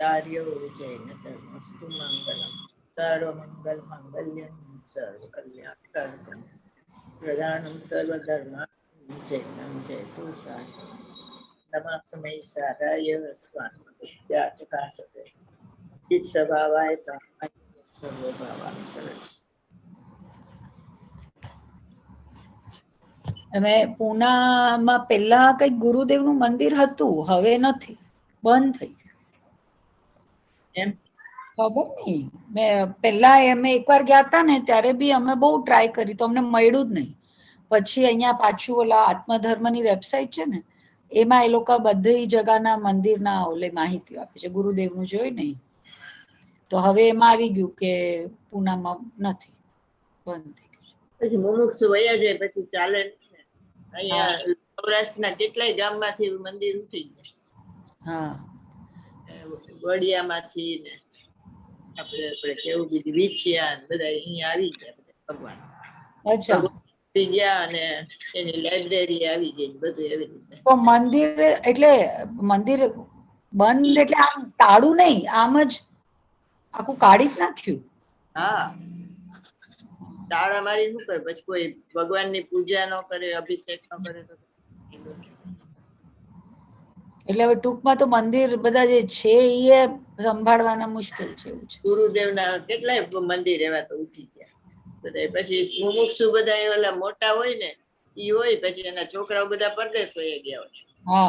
કાર્યો જૈન ધર્મસ્તુ મંગલમ સર્વમંગલ મંગલ્યમ સર્વ કલ્યાણકારકમ પ્રધાનમ સર્વધર્મ જૈનમ જયતુ શાસન નમસ્મૈ સારાય સ્વામિત્યાચકાસતે ચિત સ્વભાવાય સર્વભાવાંતર. અમે પૂનામાં પેલા કઈક ગુરુદેવનું મંદિર હતું, હવે નથી, બંધ થઈ ગયું. એમ ખબર નહીં, મેં પેલા અમે એકવાર ગયા હતા ને ત્યારે બી અમે બહુ ટ્રાય કરી તો અમને મળ્યું જ નહીં. પછી અહીંયા પાછું ઓલા આત્મધર્મની વેબસાઇટ છે ને એમાં એ લોકો બધી જગાના મંદિરના ઓલે માહિતી આપે છે, ગુરુદેવનું જોઈ નહીં. તો હવે એમાં આવી ગયું કે પૂનામાં નથી, બંધ થઈ ગયું. પછી મુમુક્ષુ વયા જાય પછી ચાલે ને. અહીંયા સૌરાષ્ટ્રના કેટલાય ગામમાંથી મંદિર ઉઠી ગયા. હા, વડિયામાંથી ને આપણે કેવું બીજું વિછિયા બધા અહીંયા આવી ગયા ભગવાન. અચ્છા, ગયા અને એની લાઇબ્રેરી આવી ગઈ બધું એવી રીતે. તો મંદિર એટલે મંદિર બંધ એટલે આમ તાળું નહીં, આમ જ આખું કાઢી જ નાખ્યું. હા, તાળા મારી શું કરે પછી કોઈ ભગવાનની પૂજા ન કરે, અભિષેક ન કરે તો. એટલે હવે ટૂંકમાં તો મંદિર બધા જે છે એ સંભાળવાના મુશ્કેલ છે એવું છે. ગુરુદેવના કેટલાય મંદિર એવા તો ઉઠી ગયા બધા. પછી મુમુક્ષુ બધા ઓલા મોટા હોય ને ઈ હોય, પછી એના છોકરાઓ બધા પરદેશ વહી ગયા હોય,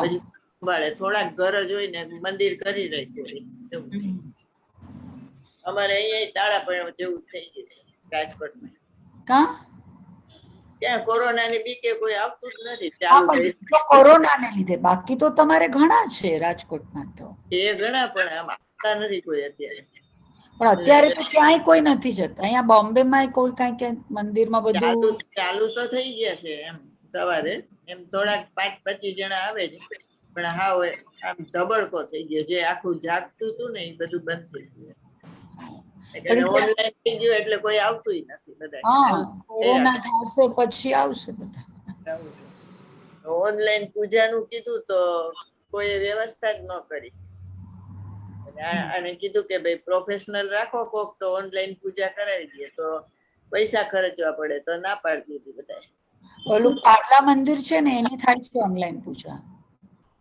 પછી સંભાળે. થોડાક ઘર જ હોય ને મંદિર કરી રાખ્યું હોય. અમારે અહીંયા તાળા પણ જેવું થઈ ગયું છે રાજકોટમાં. ત્યાં કોરોનાની બીકે કોઈ આવતું જ નથી. કોરોનાને લીધે, બાકી તો તમારે ઘણા છે રાજકોટમાં તો. એ ઘણા પણ આમ આવતા નથી કોઈ અત્યારે. પણ અત્યારે તો ક્યાંય કોઈ નથી જતા. અહીંયા બોમ્બે માં કોઈ કઈ કે મંદિરમાં બધું ચાલુ તો થઈ ગયા છે. એમ સવારે એમ થોડાક 5-25 જણા આવે છે, પણ હા આમ ધબડકો થઈ ગયો. જે આખું જાગતું હતું ને એ બધું બંધ થઈ ગયું. ઓનલાઈન થઈ ગયું એટલે કોઈ આવતું નથી. બધા કોરોના જશે પછી આવશે બધા. ઓનલાઈન પૂજાનું કીધું તો કોઈ વ્યવસ્થા જ ન કરી. અને કીધું કે ભાઈ પ્રોફેશનલ રાખો કોક તો ઓનલાઈન પૂજા કરાવી દે, તો પૈસા ખર્ચવા પડે તો ના પાડતી હતી બધા. ઓલું પાર્લા મંદિર છે ને એની થાય છે ઓનલાઈન પૂજા.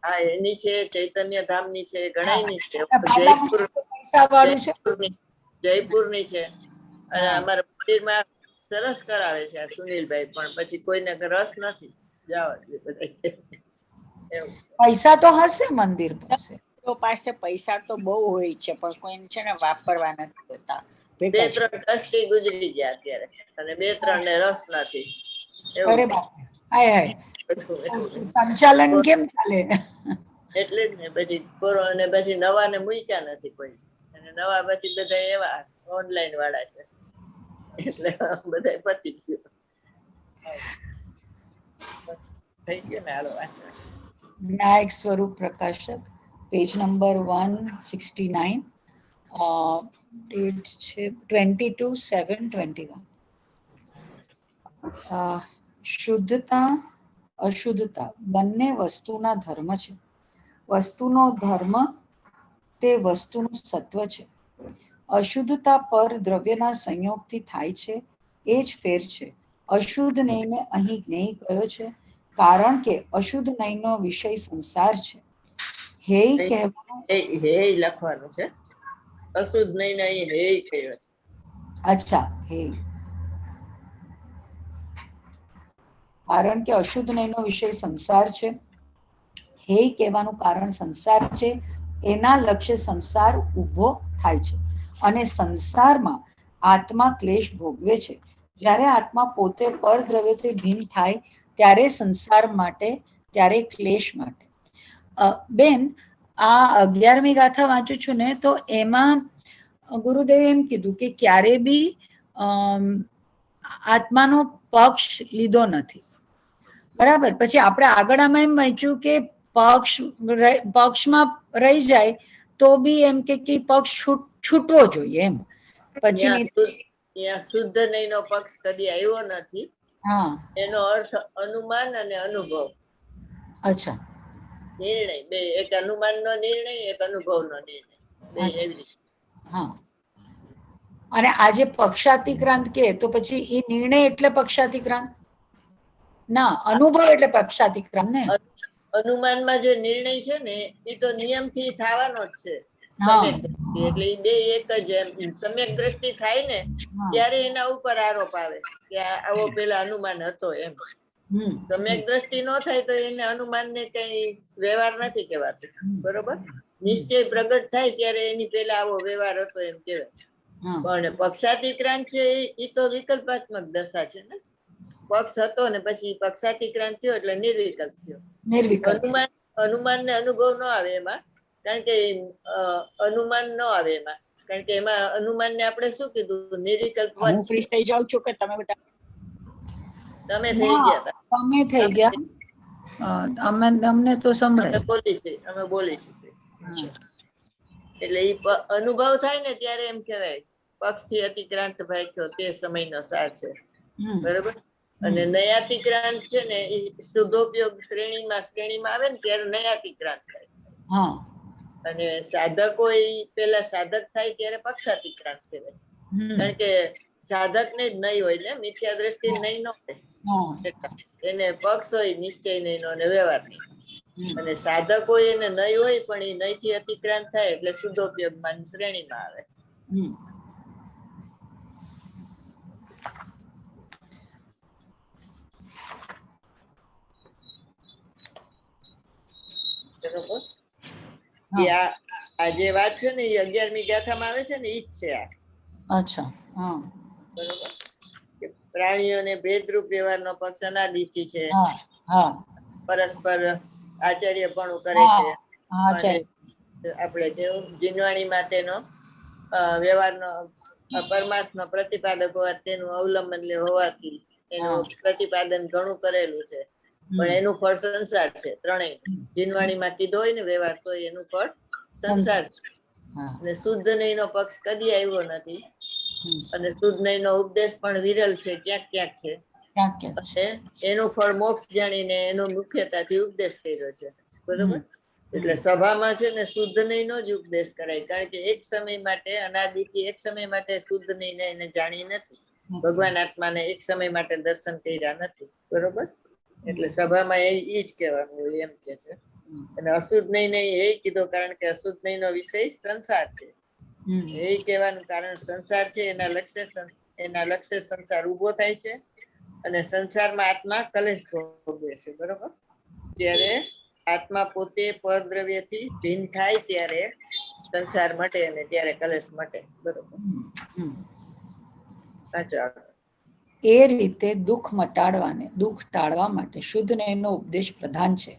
હા, એની છે, ચૈતન્ય ધામની છે, ઘણાયની છે, જયપુરની છે. અને અમારા મંદિરમાં સરસ કરાવે છે સુનિલભાઈ, પણ પછી કોઈને રસ નથી જવા દે બધા. પૈસા તો હશે મંદિર પાસે, પૈસા તો બહુ હોય છે પણ કોઈને છે ને વાપરવા નથી હોતા. 2-3 ટ્રસ્ટી ગુજરી ગયા અત્યારે, અને 2-3 ને રસ નથી. સંચાલન કેમ ચાલે? એટલે જ ને પછી કોરોના પછી નવા ને મૂક્યા નથી કોઈ, અને નવા પછી બધા એવા ઓનલાઈન વાળા છે એટલે બધા પતી ગયું. થઈ ગયું ને. હાલો વાંચવા. વિનાયક સ્વરૂપ પ્રકાશક, પેજ નંબર 169, ડેટ છે 22/7/21. શુદ્ધતા અશુદ્ધતા બંને વસ્તુના ધર્મ છે. વસ્તુનો ધર્મ તે વસ્તુનું સત્વ છે. અશુદ્ધતા પર દ્રવ્યના સંયોગથી થાય છે, એ જ ફેર છે. અશુદ્ધ નયને અહીં જ્ઞેય કયો છે, કારણ કે અશુદ્ધ નયનો વિષય સંસાર છે. હેય કહેવાનું, હેય લખવાનું છે, અશુદ્ધ નયને અહીં હેય કયો છે. અચ્છા, હેય. કારણ કે અશુદ્ધ નયનો વિષય સંસાર છે. હેય કહેવાનું કારણ સંસાર છે. એના લક્ષ્ય સંસાર ઊભો થાય છે, અને સંસારમાં આત્મા ક્લેશ ભોગવે છે. જ્યારે આત્મા પોતે પરદ્રવ્યથી ભિન્ન થાય ત્યારે સંસાર માટે, ત્યારે ક્લેશ માટે. બેન, આ 11મી ગાથા વાંચું છું ને, તો એમાં ગુરુદેવે એમ કીધું કે ક્યારે બી આત્માનો પક્ષ લીધો નથી. બરાબર. પછી આપણે આગળ આમાં એમ વાંચ્યું કે પક્ષમાં રહી જાય તો બી એમ કે પક્ષ છૂટવો જોઈએ એમ. પછી શુદ્ધ નયનો પક્ષ કદી આવ્યો નથી. એનો અર્થ અનુમાન અને અનુભવ. અચ્છા. નિર્ણય બે, એક અનુમાનનો નિર્ણય, એક અનુભવનો નિર્ણય, બે અચ્છા. એવી રીતે. હા. અને આજે પક્ષાતિક્રાંત કે તો પછી એ નિર્ણય એટલે પક્ષાતિક્રાંત ના, અનુભવ એટલે પક્ષાતિક્રાંત ને. અનુમાનમાં જે નિર્ણય છે ને એ તો નિયમથી થવાનો જ છે, હા. સમ્યક દ્રષ્ટિ. એટલે એ બે એક જ. એમ સમ્યક દ્રષ્ટિ થાય ને હા. ત્યારે એના ઉપર આરોપ આવે કે આવો પેલા અનુમાન હતો એમ. હમ. સમ્યક દ્રષ્ટિ ન થાય તો એને અનુમાનને કઈ વ્યવહાર નથી કહેવાતું, બરોબર. નિશ્ચય પ્રગટ થાય ત્યારે એની પેલા આવો વ્યવહાર હતો એમ કહેવાય. હા. પણ પક્ષાતિક્રાંત છે એ તો વિકલ્પાત્મક દશા છે ને. પક્ષ હતો ને પછી પક્ષાતિક્રાંત થયો એટલે નિર્વિકલ્પ થયો. નિર્વિકલ્પ. અનુમાન ને અનુભવ ન આવે એમાં, કારણ કે અનુમાન ન આવે એમાં, કારણ કે એમાં અનુમાન ને આપણે શું કીધું, નિર્વિકલ્પ હું વંશ. ફ્રી થઈ જાઉં છું કે તમે બધા? તમે થઈ ગયા હતા. તમે થઈ ગયા. અમને તો સંભળાય. અમે બોલીશું. એટલે એ અનુભવ થાય ને ત્યારે એમ કહેવાય પક્ષ થી અતિક્રાંત ભાગ્યો તે સમયનો સાર છે, બરોબર. અને નયાતિક્રાંત છે ને એ શુદ્ધોપયોગ શ્રેણીમાં આવે ને ત્યારે નયાતિક્રાંત થાય. હા. અને સાધકો એ પેલા સાધક થાય ત્યારે પક્ષાતિક્રાંત કહેવાય. કારણ કે સાધક ને જ નહીં હોય ને, મિથ્યા દ્રષ્ટિ નહીં ન હોય. એને પક્ષ હોય નિશ્ચય નહીં અને વ્યવહાર નહીં. અને સાધકો એને નહીં હોય પણ એ નહીં થી અતિક્રાંત થાય એટલે શુદ્ધોપયોગમાં શ્રેણીમાં આવે. બરોબર. આ જે વાત છે ને એ 11મી ગાથામાં આવે છે ને ઈ જ છે આ. અચ્છા. હા. બરોબર. કે પ્રાણીઓને ભેદરૂપ વ્યવહારનો પક્ષ અનાદિથી છે. પરસ્પર આચાર્યપણું કરે છે. અને આપણે કેવું જીનવાણીમાં તેનો વ્યવહારનો પરમાર્થનો પ્રતિપાદક હોવા તેનું અવલંબન હોવાથી એનું પ્રતિપાદન ઘણું કરેલું છે. પણ એનું ફળ સંસાર છે. ત્રણેય જીનવાણીમાં કીધો હોય ને વ્યવહાર તો એનું ફળ સંસાર છે. અને શુદ્ધ નહીં નો પક્ષ કદી આવ્યો નથી. અને શુદ્ધ નહીં નો ઉપદેશ પણ વિરલ છે, ક્યાંક ક્યાંક છે. અને એનું ફળ મોક્ષ જાણીને એનો મુખ્યતાથી ઉપદેશ કર્યો છે, બરોબર. એટલે સભામાં છે ને શુદ્ધ નહીં નો જ ઉપદેશ કરાય, કારણ કે એક સમય માટે અનાદિથી એક સમય માટે શુદ્ધ નહીં એને જાણી નથી. ભગવાન આત્માને એક સમય માટે દર્શન કર્યા નથી, બરોબર. એટલે સભામાં એ જ કહેવાનું હોય એમ કે છે. અને અશુદ્ધ નહીં એ કીધો, કારણ કે અશુદ્ધ નહીં નો વિષય સંસાર છે. એ કહેવાનું કારણ સંસાર છે, એના લક્ષ્ય સંસાર ઉભો થાય છે. અને સંસારમાં આત્મા કલેશ ભોગવે છે, બરોબર. ત્યારે આત્મા પોતે પરદ્રવ્યથી ભિન્ન થાય ત્યારે સંસાર મટે અને ત્યારે કલેશ મટે, બરોબર. એ રીતે દુઃખ મટાડવાને દુઃખ ટાળવા માટે શુદ્ધ નયનનો ઉપદેશ પ્રધાન છે.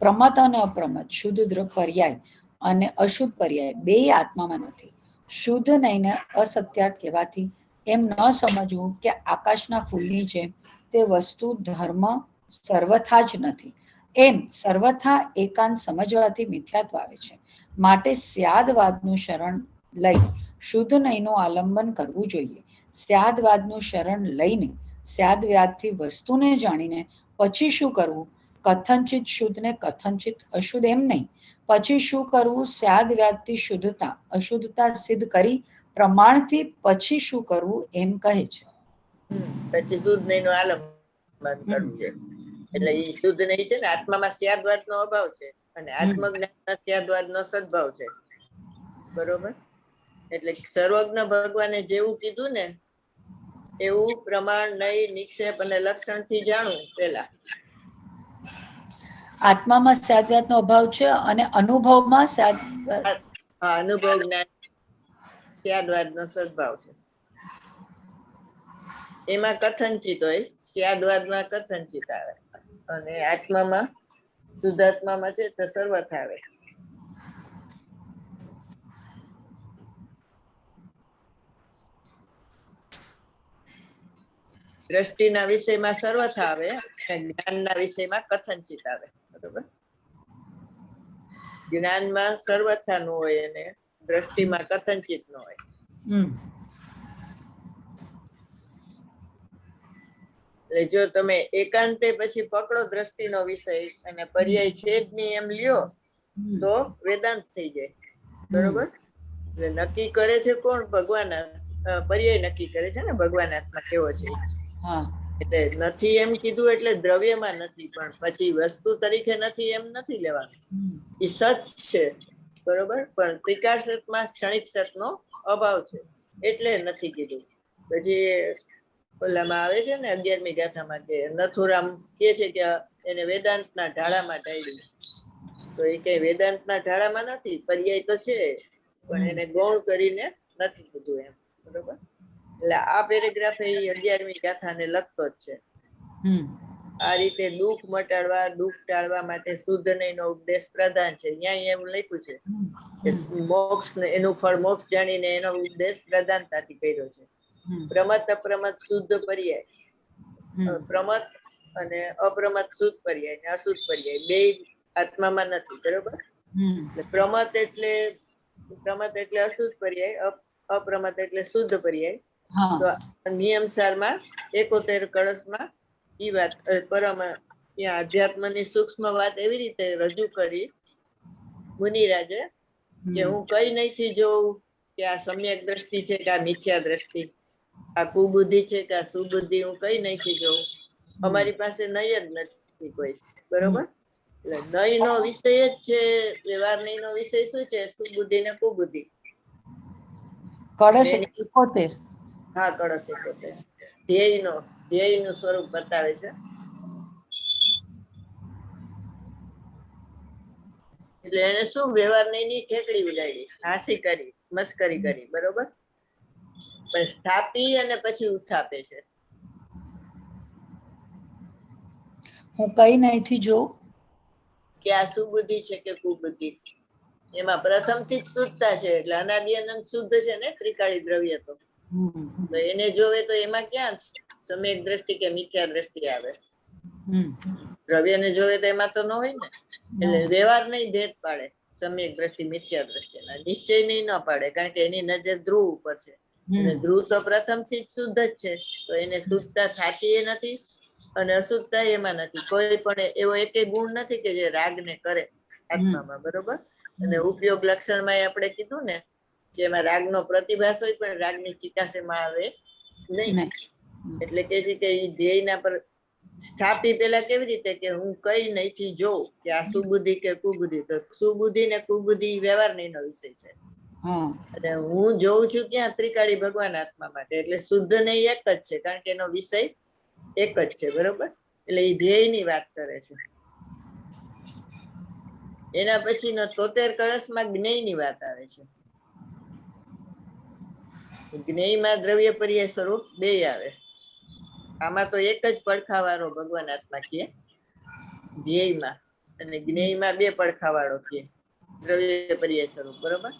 પ્રમત અને અપ્રમત, શુદ્ધ દ્રવ્ય પર્યાય અને અશુદ્ધ પર્યાય બે આત્મામાં નથી. શુદ્ધ નયને અસત્યાર્થ કહેવાથી એમ ન સમજવું કે આકાશના ફૂલની જેમ તે વસ્તુ ધર્મ સર્વથા જ નથી. એમ સર્વથા એકાંત સમજવાથી મિથ્યાત્વ આવે છે. માટે સ્યાદવાદનું શરણ લઈ શુદ્ધ નયનું આલંબન કરવું જોઈએ. સ્યાદવાદનું શરણ લઈને સ્યાદવાદથી વસ્તુને જાણીને પછી શું કરવું? કથનચિત શુદ્ધ ને કથનચિત અશુદ્ધ એમ નહીં. પછી શું કરવું? સ્યાદવાદથી શુદ્ધતા અશુદ્ધતા સિદ્ધ કરી પ્રમાણથી પછી શું કરવું એમ કહે છે. પછી શુદ્ધ નહીં નું આલંબન કરવું છે. એટલે એ શુદ્ધ નહીં છે ને આત્મામાં સ્યાદવાદ નો અભાવ છે અને આત્મજ્ઞાનમાં સ્યાદવાદ નો સદભાવ છે, બરોબર. એટલે સર્વજ્ઞ ભગવાને જેવું કીધું ને એવું પ્રમાણ, નય, નિક્ષેપ અને લક્ષણ થી જાણવું. પેલા આત્મામાં સ્યાદવાદ નો અભાવ છે અને અનુભવમાં અનુભવ જ્ઞાન સ્યાદવાદ નો સદભાવ છે. એમાં કથનચિત હોય, સ્યાદવાદમાં કથનચિત આવે અને આત્મામાં શુદ્ધાત્મામાં છે તો સર્વથ આવે. દ્રષ્ટિના વિષયમાં સર્વથ આવે અને જ્ઞાનના વિષયમાં કથનચિત આવે, બરોબર. જ્ઞાનમાં સર્વથા નું હોય અને દ્રષ્ટિમાં કથનચિત નું હોય. એટલે જો તમે એકાંતે પછી પકડો દ્રષ્ટિનો વિષય અને પર્યાય છે જ નહીં એમ લ્યો તો વેદાંત થઈ જાય. બરોબર? એટલે નક્કી કરે છે કોણ? ભગવાન. પર્યાય નક્કી કરે છે ને ભગવાન આત્મા કેવો છે. એટલે નથી એમ કીધું એટલે દ્રવ્યમાં નથી, પણ પછી વસ્તુ તરીકે નથી એમ નથી લેવાનું. એ સત છે, બરોબર, પણ ત્રિકાળ સતમાં ક્ષણિક સતનો અભાવ છે એટલે નથી કીધું. પછી ઓલામાં આવે છે ને 11મી ગાથામાં કે નથુરામ કે છે કે એને વેદાંતના ઢાળામાં ઢાળ્યું છે. તો એ કઈ વેદાંતના ઢાળામાં નથી, પર્યાય તો છે પણ એને ગૌણ કરીને નથી કીધું એમ. બરોબર? એટલે આ પેરેગ્રાફ એ 11મી ગાથાને લગતો જ છે. આ રીતે દુઃખ મટાડવા, દુઃખ ટાળવા માટે શુદ્ધ નયનો ઉપદેશ પ્રધાન છે. અહીંયા એવું લખ્યું છે કે મોક્ષ ને એનું ફળ મોક્ષ જાણીને એનો ઉપદેશ પ્રધાનતાથી કર્યો છે. પ્રમત અપ્રમત શુદ્ધ પર્યાય, પ્રમત અને અપ્રમત શુદ્ધ પર્યાય ને અશુદ્ધ પર્યાય બે આત્મામાં નથી. બરોબર? પ્રમત એટલે અશુદ્ધ પર્યાય, અપ્રમત એટલે શુદ્ધ પર્યાય. તો નિયમ સારમાં 71 કળશમાં ઈ વાત પરમ ત્યાં અધ્યાત્મની સૂક્ષ્મ વાત એવી રીતે રજૂ કરી મુનિરાજે કે હું કઈ નહીંથી જોઉં કે આ સમ્યક દ્રષ્ટિ છે કે આ મિથ્યા દ્રષ્ટિ, આ કુબુદ્ધિ છે કે આ સુબુદ્ધિ, હું કઈ નહીંથી જોઉં. અમારી પાસે નય જ નથી કોઈ. બરોબર? એટલે નય નો વિષય જ છે, વ્યવહાર નય નો વિષય શું છે? સુબુદ્ધિ ને કુબુદ્ધિ. કળશ 71. હા, કળશ 71 ધ્યેયનું સ્વરૂપ બતાવે છે. એટલે એને શું વ્યવહાર નયની ઠેકડી ઉડાડી, હાસી કરી, મસ્કરી કરી. બરોબર? પણ સ્થાપી અને પછી ઉથાપે છે. હું કઈ નહીંથી જોઉં કે આ સુબુદ્ધિ છે કે કુબુદ્ધિ. એમાં પ્રથમથી જ શુદ્ધતા છે, એટલે અનાદિ અનંત શુદ્ધ છે ને ત્રિકાળી દ્રવ્ય. તો એને જોવે તો એમાં ક્યાં સમ્યક દ્રષ્ટિ કે મિથ્યા દ્રષ્ટિ આવે? દ્રવ્યને જોવે તો એમાં તો ન હોય ને. એટલે વ્યવહાર નહીં ભેદ પાડે, સમ્યક દ્રષ્ટિ મિથ્યા દ્રષ્ટિના નિશ્ચય નહીં ન પાડે, કારણ કે એની નજર ધ્રુવ ઉપર છે. અને ધ્રુવ તો પ્રથમથી જ શુદ્ધ જ છે, તો એને શુદ્ધતા થતી એ નથી અને અશુદ્ધતા એમાં નથી. કોઈ પણ એવો એકે ગુણ નથી કે જે રાગને કરે આત્મામાં. બરોબર? અને ઉપયોગ લક્ષણમાં આપણે કીધું ને કે એમાં રાગનો પ્રતિભાસ હોય પણ રાગની ચિકાસ એમાં આવે નહીં. એટલે કે છે કે એ ધ્યેયના પર સ્થાપી પેલા કેવી રીતે કે હું કઈ નહીંથી જોઉં કે આ સુબુદ્ધિ કે કુબુદ્ધિ. તો સુબુદ્ધિ ને કુબુદ્ધિ વ્યવહાર નયનો વિષય છે. અને હું જોઉં છું ક્યાં? ત્રિકાળી ભગવાન આત્મા માટે. એટલે શુદ્ધ ને એક જ છે, કારણ કે એનો વિષય એક જ છે. બરોબર? એટલે એ ધ્યેયની વાત કરે છે. એના પછી 73 કળશમાં જ્ઞેયની વાત આવે છે. જ્ઞેયમાં દ્રવ્ય પર્યાય સ્વરૂપ બે આવે. આમાં તો એક જ પડખાવાળો ભગવાન આત્મા કહે ધ્યેયમાં, અને જ્ઞેયમાં બે પડખાવાળો કહે દ્રવ્ય પર્યાય સ્વરૂપ. બરોબર?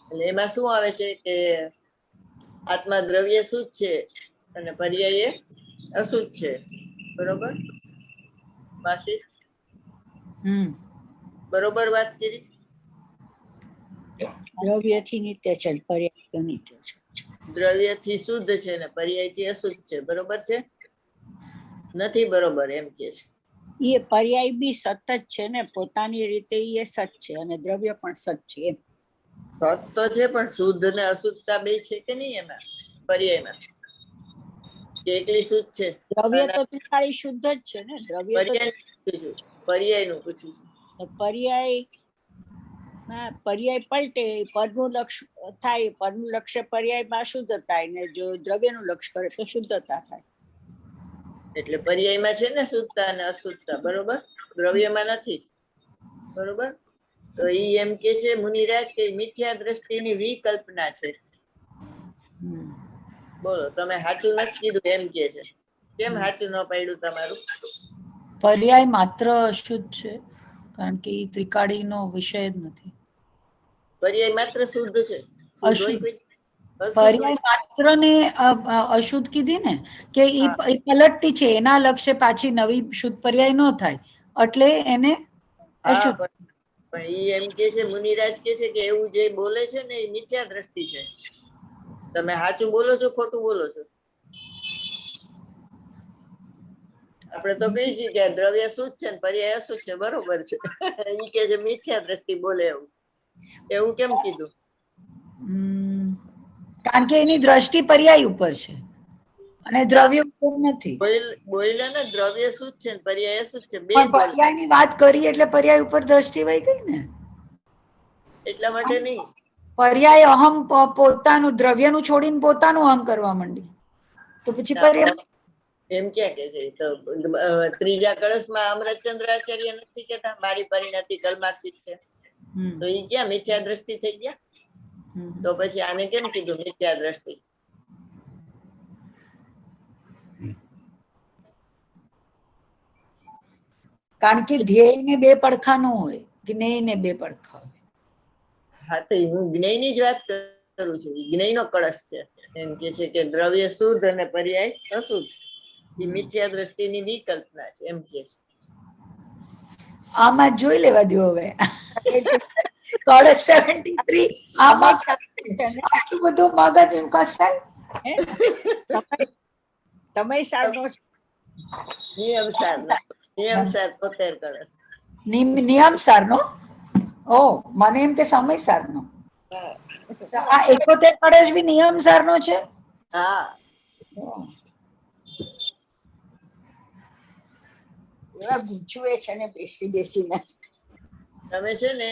એટલે એમાં શું આવે છે કે આત્મા દ્રવ્ય શુદ્ધ છે અને પર્યાય અશુદ્ધ છે. બરોબર? પાછી બરોબર વાત કરી? દ્રવ્યથી નિત્ય છે, પર્યાય નિત્ય છે. દ્રવ્યથી શુદ્ધ છે ને પર્યાયથી અશુદ્ધ છે. બરોબર છે? નથી બરોબર એમ કે છે. એ પર્યાય બી સત જ છે ને, પોતાની રીતે એ સત છે અને દ્રવ્ય પણ સત છે. એમ સત તો છે, પણ શુદ્ધ ને અશુદ્ધતા બે છે કે નહીં એમાં પર્યાયમાં? કે એકલી શુદ્ધ છે? દ્રવ્ય તો ત્રિકાળી શુદ્ધ જ છે ને. દ્રવ્ય પર્યાયનું પૂછ્યું છે. પર્યાય પલટે, પદનું લક્ષ થાય, પદનું લક્ષ્ય પર્યાયમાં શુદ્ધતા થાય ને જો દ્રવ્યનું લક્ષ કરે તો શુદ્ધતા થાય. એટલે પર્યાયમાં છે ને શુદ્ધતા અને અશુદ્ધતા. બરોબર? દ્રવ્યમાં નથી. બરોબર? તો ઈ એમ કે છે મુનિરાજ કે મિથ્યા દ્રષ્ટિની વિકલ્પના છે. બોલો, તમે સાચું નથી કીધું એમ કે છે. કેમ સાચું ન પાડ્યું તમારું? પર્યાય માત્ર અશુદ્ધ છે, કારણ કે એ ત્રિકાળીનો વિષય જ નથી. પર્યાય માત્ર શુદ્ધ છે. પર્યાય માત્ર ને અશુદ્ધ કીધી ને કે એ પલટતી છે, એના લક્ષ્ય પાછી નવી શુદ્ધ પર્યાય ન થાય, એટલે એને અશુદ્ધ. પણ ઈ એમ કે છે મુનિરાજ કે છે કે એવું જે બોલે છે ને એ મિથ્યા દ્રષ્ટિ છે. તમે સાચું બોલો છો ખોટું બોલો છો? આપણે તો કહીએ છીએ કે દ્રવ્ય શુદ્ધ છે ને પર્યાય અશુદ્ધ છે, બરોબર છે. ઈ કે છે મિથ્યા દ્રષ્ટિ બોલે એવું. એવું કેમ કીધું? કારણ કે એની દ્રષ્ટિ પર્યાય ઉપર છે અને દ્રવ્ય ઉપર નથી. બોલ્યા ને દ્રવ્ય શુદ્ધ છે ને પર્યાય અશુદ્ધ છે, બે પણ પર્યાયની વાત કરી એટલે પર્યાય ઉપર દ્રષ્ટિ વહી ગઈ ને. એટલા માટે નહીં. પર્યાય અહમ પોતાનું દ્રવ્યનું છોડીને પોતાનું અહમ કરવા માંડી, તો પછી પર્યાય એમ ક્યાં કે છે? તો ત્રીજા કળશમાં અમરચંદ્રાચાર્ય નથી કેતા મારી પરિણતિ કલમાસિત છે, તો એ ક્યાં મિથ્યા દ્રષ્ટિ થઈ ગયા? તો પછી આને કેમ કીધું મિથ્યા દ્રષ્ટિ? કારણ કે ધ્યેય ને બે પડખા ન હોય, જ્ઞેય ને બે પડખા હોય. હા, તો હું જ્ઞેય ની જ વાત કરું છું. જ્ઞેય નો કળશ છે. એમ કે છે કે દ્રવ્ય શુદ્ધ અને પર્યાય અશુદ્ધ, એ મિથ્યા દ્રષ્ટિની વિકલ્પના છે, એમ કે છે. આમાં જોઈ લેવા દો હવે. કળશ 73 આમાં આટલું બધું મગજ એમ કસાય. તમે સારનો નિયમસાર 73 કળશ. નિયમસાર નો? ઓ, મને એમ કે સમયસાર નો. આ 71 કળશ બી નિયમસાર નો છે? હા. એવા ગૂંચવે છે ને બેસીને. તમે છે ને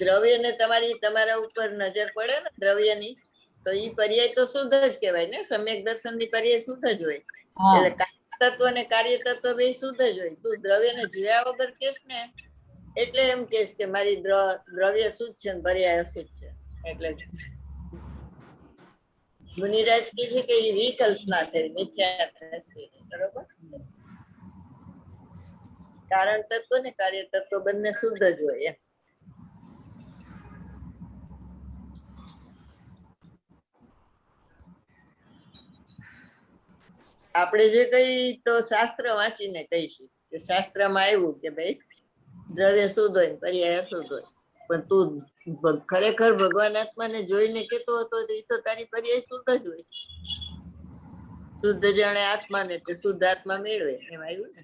દ્રવ્ય ને તમારા ઉપર નજર પડે ને દ્રવ્યની, તો ઈ પર્યાય તો શુદ્ધ જ કહેવાય ને. સમ્યક દર્શન ની પર્યાય શુદ્ધ જ હોય. એટલે કાર્ય તત્વ ને કાર્ય તત્વ બે શુદ્ધ જ હોય. તું દ્રવ્ય ને જોયા વગર કેસ ને, એટલે એમ કેસ કે મારી દ્રવ્ય શુદ્ધ છે ને પર્યાય અશુદ્ધ છે. એટલે મુનિરાજ કે છે કે એ વિકલ્પના થઈ, મિથ્યા દ્રષ્ટિ. બરોબર. કારણ તત્વ ને કાર્ય તત્વ બંને શુદ્ધ જ હોય એમ. આપણે જે કઈ તો શાસ્ત્ર વાંચીને કહીશું કે શાસ્ત્રમાં આવ્યું કે ભાઈ દ્રવ્ય શુદ્ધ હોય પર્યાય અશુદ્ધ હોય, પણ તું ખરેખર ભગવાન આત્માને જોઈને કેતો હતો એ તો તારી પર્યાય શુદ્ધ જ હોય. શુદ્ધ જાણે આત્માને તે શુદ્ધ આત્મા મેળવે, એમ આવ્યું ને.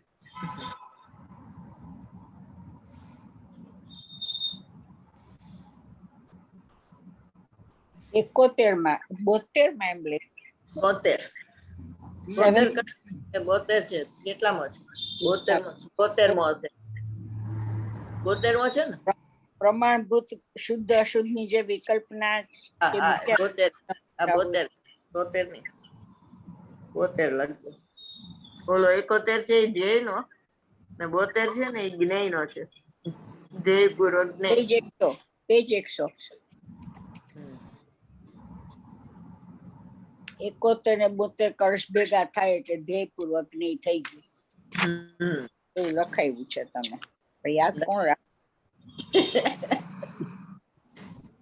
એકોતેરમાં 72 એમ લે 72 છે. કેટલામાં છે? 72મો હશે. 72મો છે ને? પ્રમાણભૂત શુદ્ધ અશુદ્ધ ની જે વિકલ્પના. 72 ની 72 લખજો. ઓલો 71 છે એ ધ્યેય નો, ને 72 છે ને એ જ્ઞેય નો છે. ધ્યેય પૂર્વક પેજ 100. 71 ને 72 કળશ ભેગા થાય એટલે ધ્યેય પૂર્વક નહીં થઈ ગયું. એવું લખાયું છે. તમે યાદ કોણ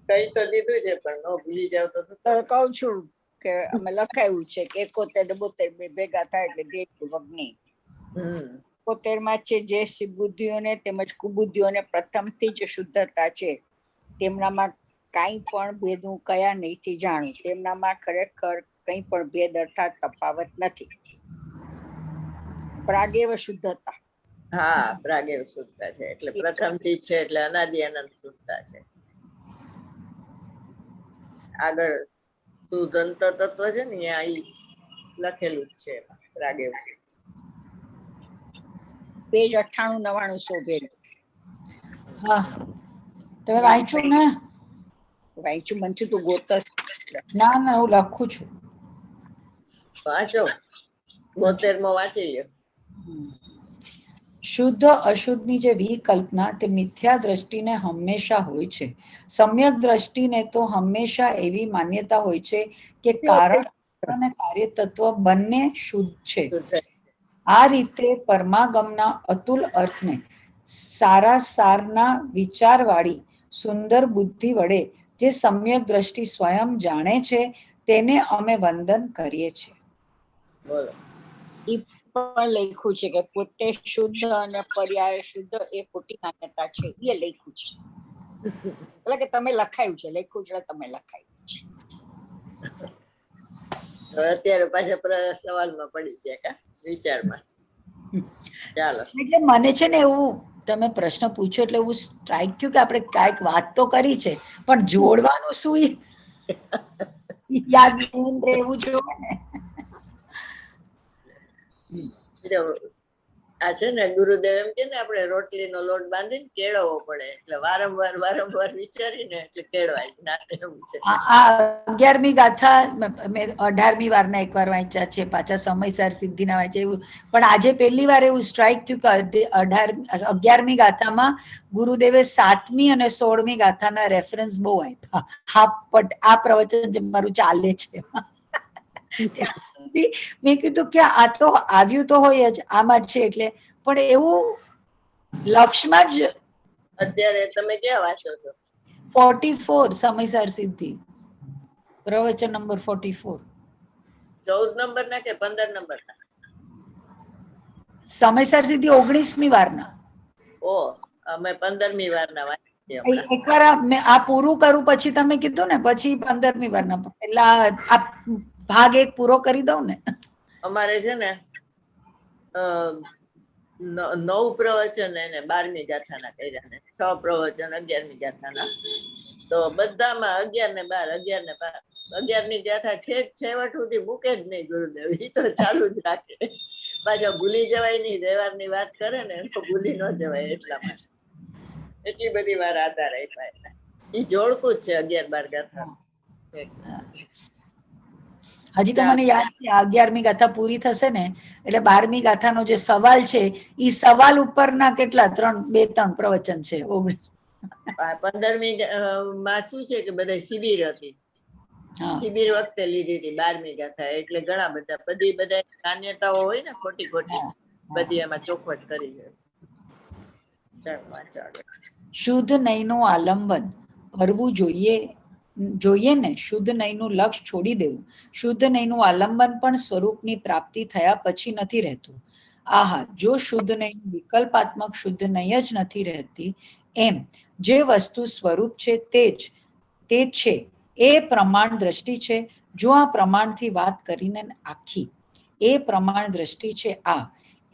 કઈ તો દીધું છે, પણ ન ભૂલી જાવ તો કહું છું કે અમે લખાયું છે કે 71 ને 72 બે ભેગા થાય એટલે ધ્યેય પૂર્વક નહીં. 71 છે જે બુદ્ધિઓને તેમજ કુબુદ્ધિઓને પ્રથમથી જ શુદ્ધતા છે, તેમનામાં કાંઈ પણ ભેદું કયા નહીંથી જાણું, તેમનામાં ખરેખર કંઈ પણ ભેદ અર્થાત તફાવત નથી. પ્રાગેવ શુદ્ધતા. હા, પ્રાગેવ શુદ્ધતા છે એટલે પ્રથમથી જ છે, એટલે અનાદિ અનંત શુદ્ધતા છે. આગળ શુદ્ધ અંત તત્વ છે ને ત્યાં લખેલું જ છે પ્રાગેવ. પેજ 98-99 શોધેલું. હા, તમે વાંચ્યું ને? વાંચ્યું મને તું ગોતસ. ના હું લખું છું. વાંચો. 72મો વાંચી લ્યો. શુદ્ધ અશુદ્ધની જે વિકલ્પના તે મિથ્યા દ્રષ્ટિને હંમેશા હોય છે. સમ્યક દ્રષ્ટિને તો હંમેશા એવી માન્યતા હોય છે કે કારણ અને કાર્ય તત્વ બંને શુદ્ધ છે. આ રીતે પરમાગમના અતુલ અર્થને સારા સારના વિચારવાળી સુંદર બુદ્ધિ વડે જે સમ્યક દ્રષ્ટિ સ્વયં જાણે છે તેને અમે વંદન કરીએ છીએ. બોલો. પણ લખ્યું છે કે પોતે શુદ્ધ અને પર્યાય શુદ્ધ એ ખોટી માન્યતા છે, એ લખ્યું છે. એટલે કે તમે લખાયું છે, લખ્યું છે તમે લખાયું છે. અત્યારે પાછા સવાલમાં પડી ગયા કા વિચારમાં. ચાલો. એટલે મને છે ને એવું તમે પ્રશ્ન પૂછ્યો એટલે એવું સ્ટ્રાઇક થયું કે આપણે કાંઈક વાત તો કરી છે પણ જોડવાનું શું યાદ રહેવું જોઈએ ને. આ છે ને ગુરુદેવ એમ કે ને આપણે રોટલીનો લોટ બાંધીને કેળવવો પડે, એટલે વારંવાર વિચારીને એટલે કેળવાય. એવું છે. આ 11મી ગાથા મેં 18મી વારના એકવાર વાંચ્યા છે, પાછા સમયસર સિદ્ધિના વાંચ્યા એવું, પણ આજે પહેલી વાર એવું સ્ટ્રાઇક થયું કે 11મી ગાથામાં ગુરુદેવે 7મી અને 16મી ગાથાના રેફરન્સ બહુ આપ્યા. આ પ્રવચન જે મારું ચાલે છે ત્યાં સુધી મેં કીધું કે આ તો આવ્યું તો હોય જ, આમાં છે એટલે, પણ એવું લક્ષમાં જ. અત્યારે તમે ક્યાં વાંચો છો? 44 સમયસર સિદ્ધિ, પ્રવચન નંબર 44. 14 નંબરના કે 15 નંબરના? સમયસર સિદ્ધિ 19મી વારના. ઓ, અમે 15મી વારના વાંચીએ. એકવાર આ પૂરું કરું પછી તમે કીધું ને પછી 15મી વારના, પેલા આ ભાગ 1 પૂરો કરી દઉં ને. અમારે છે ને 9 પ્રવચન એને 12મી ગાથાના કર્યા ને 6 પ્રવચન 11મી ગાથાના, તો બધામાં 11 ને 12, 11 ને 12. 11મી ગાથા છેવટ સુધી મૂકે જ નહીં ગુરુદેવ, એ તો ચાલુ જ રાખે. પાછા ભૂલી જવાય નહીં, વ્યવહારની વાત કરે ને તો ભૂલી ન જવાય, એટલા માટે એટલી બધી વાર આધાર આપ્યા. એ જોડતું જ છે 11-12 ગાથા. હજી તો મને યાદ છે 11મી ગાથા પૂરી થશે ને એટલે 12મી ગાથાનો જે સવાલ છે એ સવાલ ઉપરના કેટલા 2-3 પ્રવચન છે. 15મી માં શું છે કે બધા શિબિર હતી, શિબિર વખતે લીધી હતી 12મી ગાથા, એટલે ઘણા બધા માન્યતાઓ હોય ને ખોટી બધી એમાં ચોખવટ કરી છે. શુદ્ધ નયનું આલંબન કરવું જોઈએ ને, શુદ્ધ નયનું લક્ષ છોડી દેવું. શુદ્ધ નયનું આલંબન પણ સ્વરૂપની પ્રાપ્તિ થયા પછી નથી રહેતું. આહા, જો શુદ્ધ નયનું વિકલ્પાત્મક શુદ્ધ નય જ નથી રહેતી, એમ જે વસ્તુ સ્વરૂપ છે તે છે એ પ્રમાણ દ્રષ્ટિ છે. જો આ પ્રમાણથી વાત કરીને આખી એ પ્રમાણ દ્રષ્ટિ છે, આ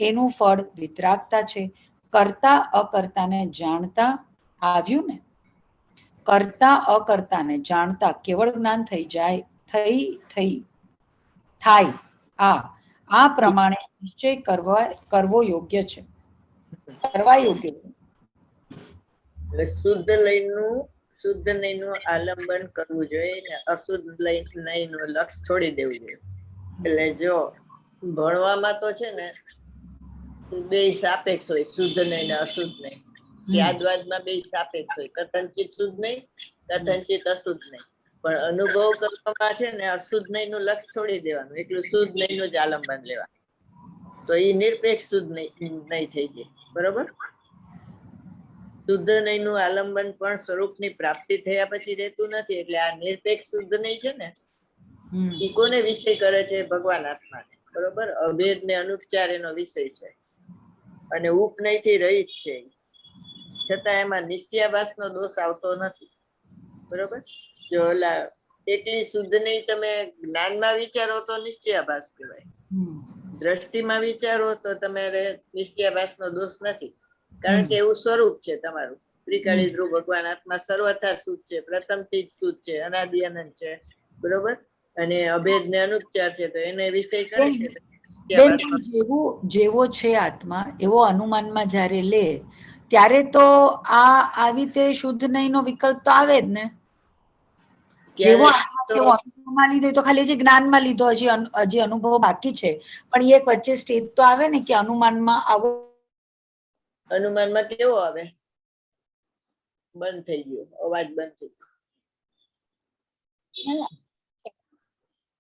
એનું ફળ વિતરાગતા છે. કરતા અકર્તાને જાણતા આવ્યું ને, કરતા અકર્તાને જાણતા કેવળ જ્ઞાન થઈ થાય. આ પ્રમાણે નિશ્ચય કરવો યોગ્ય છે, કરવા યોગ્ય છે. એટલે શુદ્ધ નયનું આલંબન કરવું જોઈએ ને અશુદ્ધ નયનું લક્ષ છોડી દેવું જોઈએ. એટલે જો ભણવામાં તો છે ને બે સાપેક્ષ હોય, શુદ્ધ નય ને અશુદ્ધ નય. સ્યાદવાદમાં બે સાપેક્ષ હોય, કથનચિત શુદ્ધ નય, કથનચિત અશુદ્ધ નય. પણ અનુભવ કરવામાં છે ને અશુદ્ધ નયનું લક્ષ છોડી દેવાનું, એટલું શુદ્ધ નયનું જ આલંબન લેવાનું, તો એ નિરપેક્ષ શુદ્ધ નય થઈ જાય. બરોબર? શુદ્ધ નયનું આલંબન પણ સ્વરૂપની પ્રાપ્તિ થયા પછી રહેતું નથી, એટલે આ નિરપેક્ષ શુદ્ધ નય છે ને એ કોને વિષય કરે છે? ભગવાન આત્માને. બરોબર? અભેદ ને અનુપચાર એનો વિષય છે અને ઉપનયથી રહિત છે, છતાં એમાં નિશ્ચયાભાસનો દોષ આવતો નથી. બરોબર? જો ઓલા એકલી શુદ્ધ નય તમે જ્ઞાનમાં વિચારો તો નિશ્ચયાભાસ કહેવાય, દ્રષ્ટિમાં વિચારો તો તમારે નિશ્ચયાભાસનો દોષ નથી, કારણ કે એવું સ્વરૂપ છે તમારું. ત્રિકાળી ધ્રુવ ભગવાન આત્મા સર્વથા શુદ્ધ છે, પ્રથમથી જ શુદ્ધ છે, અનાદિ અનંત છે. બરોબર? અને અભેદ ને અનુપચાર છે, તો એને વિષય કરે છે. જેવો છે આત્મા એવો અનુમાનમાં જયારે લે ત્યારે તો આવી રીતે શુદ્ધ નયનો વિકલ્પ તો આવે જ ને. જેવો અનુભવમાં લીધો તો ખાલી હજી જ્ઞાનમાં લીધો, હજી અનુભવ બાકી છે, પણ એક વચ્ચે સ્ટેજ તો આવે ને કે અનુમાનમાં આવો. અનુમાનમાં કેવો આવે? બંધ થઈ ગયો, અવાજ બંધ થઈ ગયો.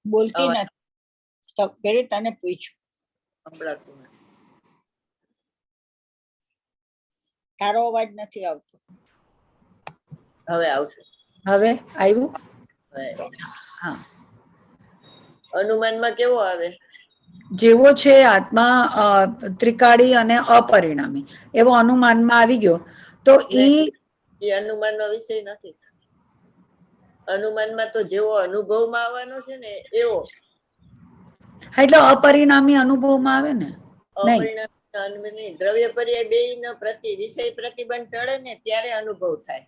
બોલતી નથી, પેલે તને પૂછ્યું, સંભળાતું નથી. તારો અવાજ નથી આવતો. હવે આવશે. હવે આવ્યું? હા. અનુમાનમાં કેવો આવે? જેવો છે આત્મા ત્રિકાળી અને અપરિણામી એવો અનુમાનમાં આવી ગયો તો એ અનુમાનનો વિષય નથી. અનુમાનમાં તો જેવો અનુભવમાં આવવાનો છે ને એવો. એટલે અપરિણામી અનુભવમાં આવે ને. અપરિણામી દ્રવ્ય પર્યાય બે નો વિષય પ્રતિબંધ ટળે ને ત્યારે અનુભવ થાય.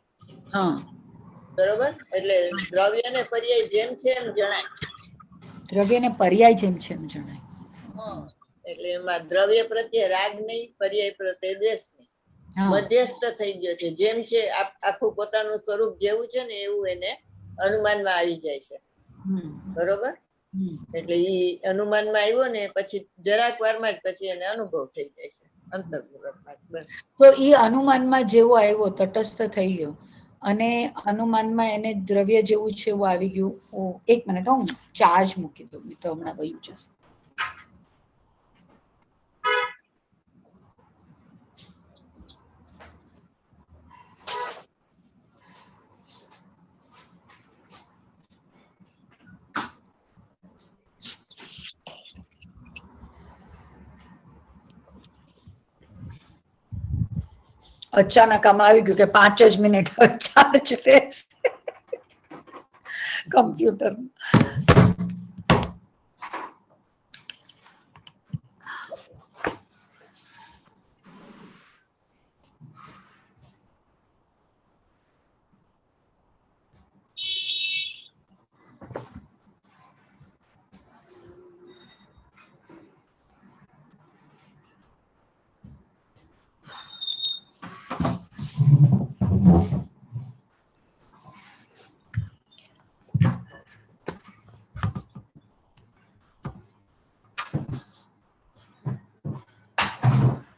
બરોબર? એટલે દ્રવ્ય ને પર્યાય જેમ છે એમ જણાય. દ્રવ્ય ને પર્યાય જેમ છે એમ જણાય. એટલે એમાં દ્રવ્ય પ્રત્યે રાગ નહીં, પર્યાય પ્રત્યે દ્વેષ નહીં, મધ્યસ્થ થઈ ગયો છે. જેમ છે આખું પોતાનું સ્વરૂપ જેવું છે ને એવું એને અનુમાનમાં આવી જાય છે. બરોબર? એટલે ઈ અનુમાનમાં આવ્યો ને પછી જરાક વારમાં જ પછી એને અનુભવ થઈ જાય છે અંતર્પૂર્વકમાં. બસ. તો ઈ અનુમાનમાં જેવો આવ્યો, તટસ્થ થઈ ગયો અને અનુમાનમાં એને દ્રવ્ય જેવું છે એવું આવી ગયું. એક મિનિટ, હું ચાર્જ મૂકી દઉં, તો હમણાં વયું જશે. અચાનક આમાં આવી ગયું કે 5 જ મિનિટ ચાર્જ રહેશે કમ્પ્યુટર.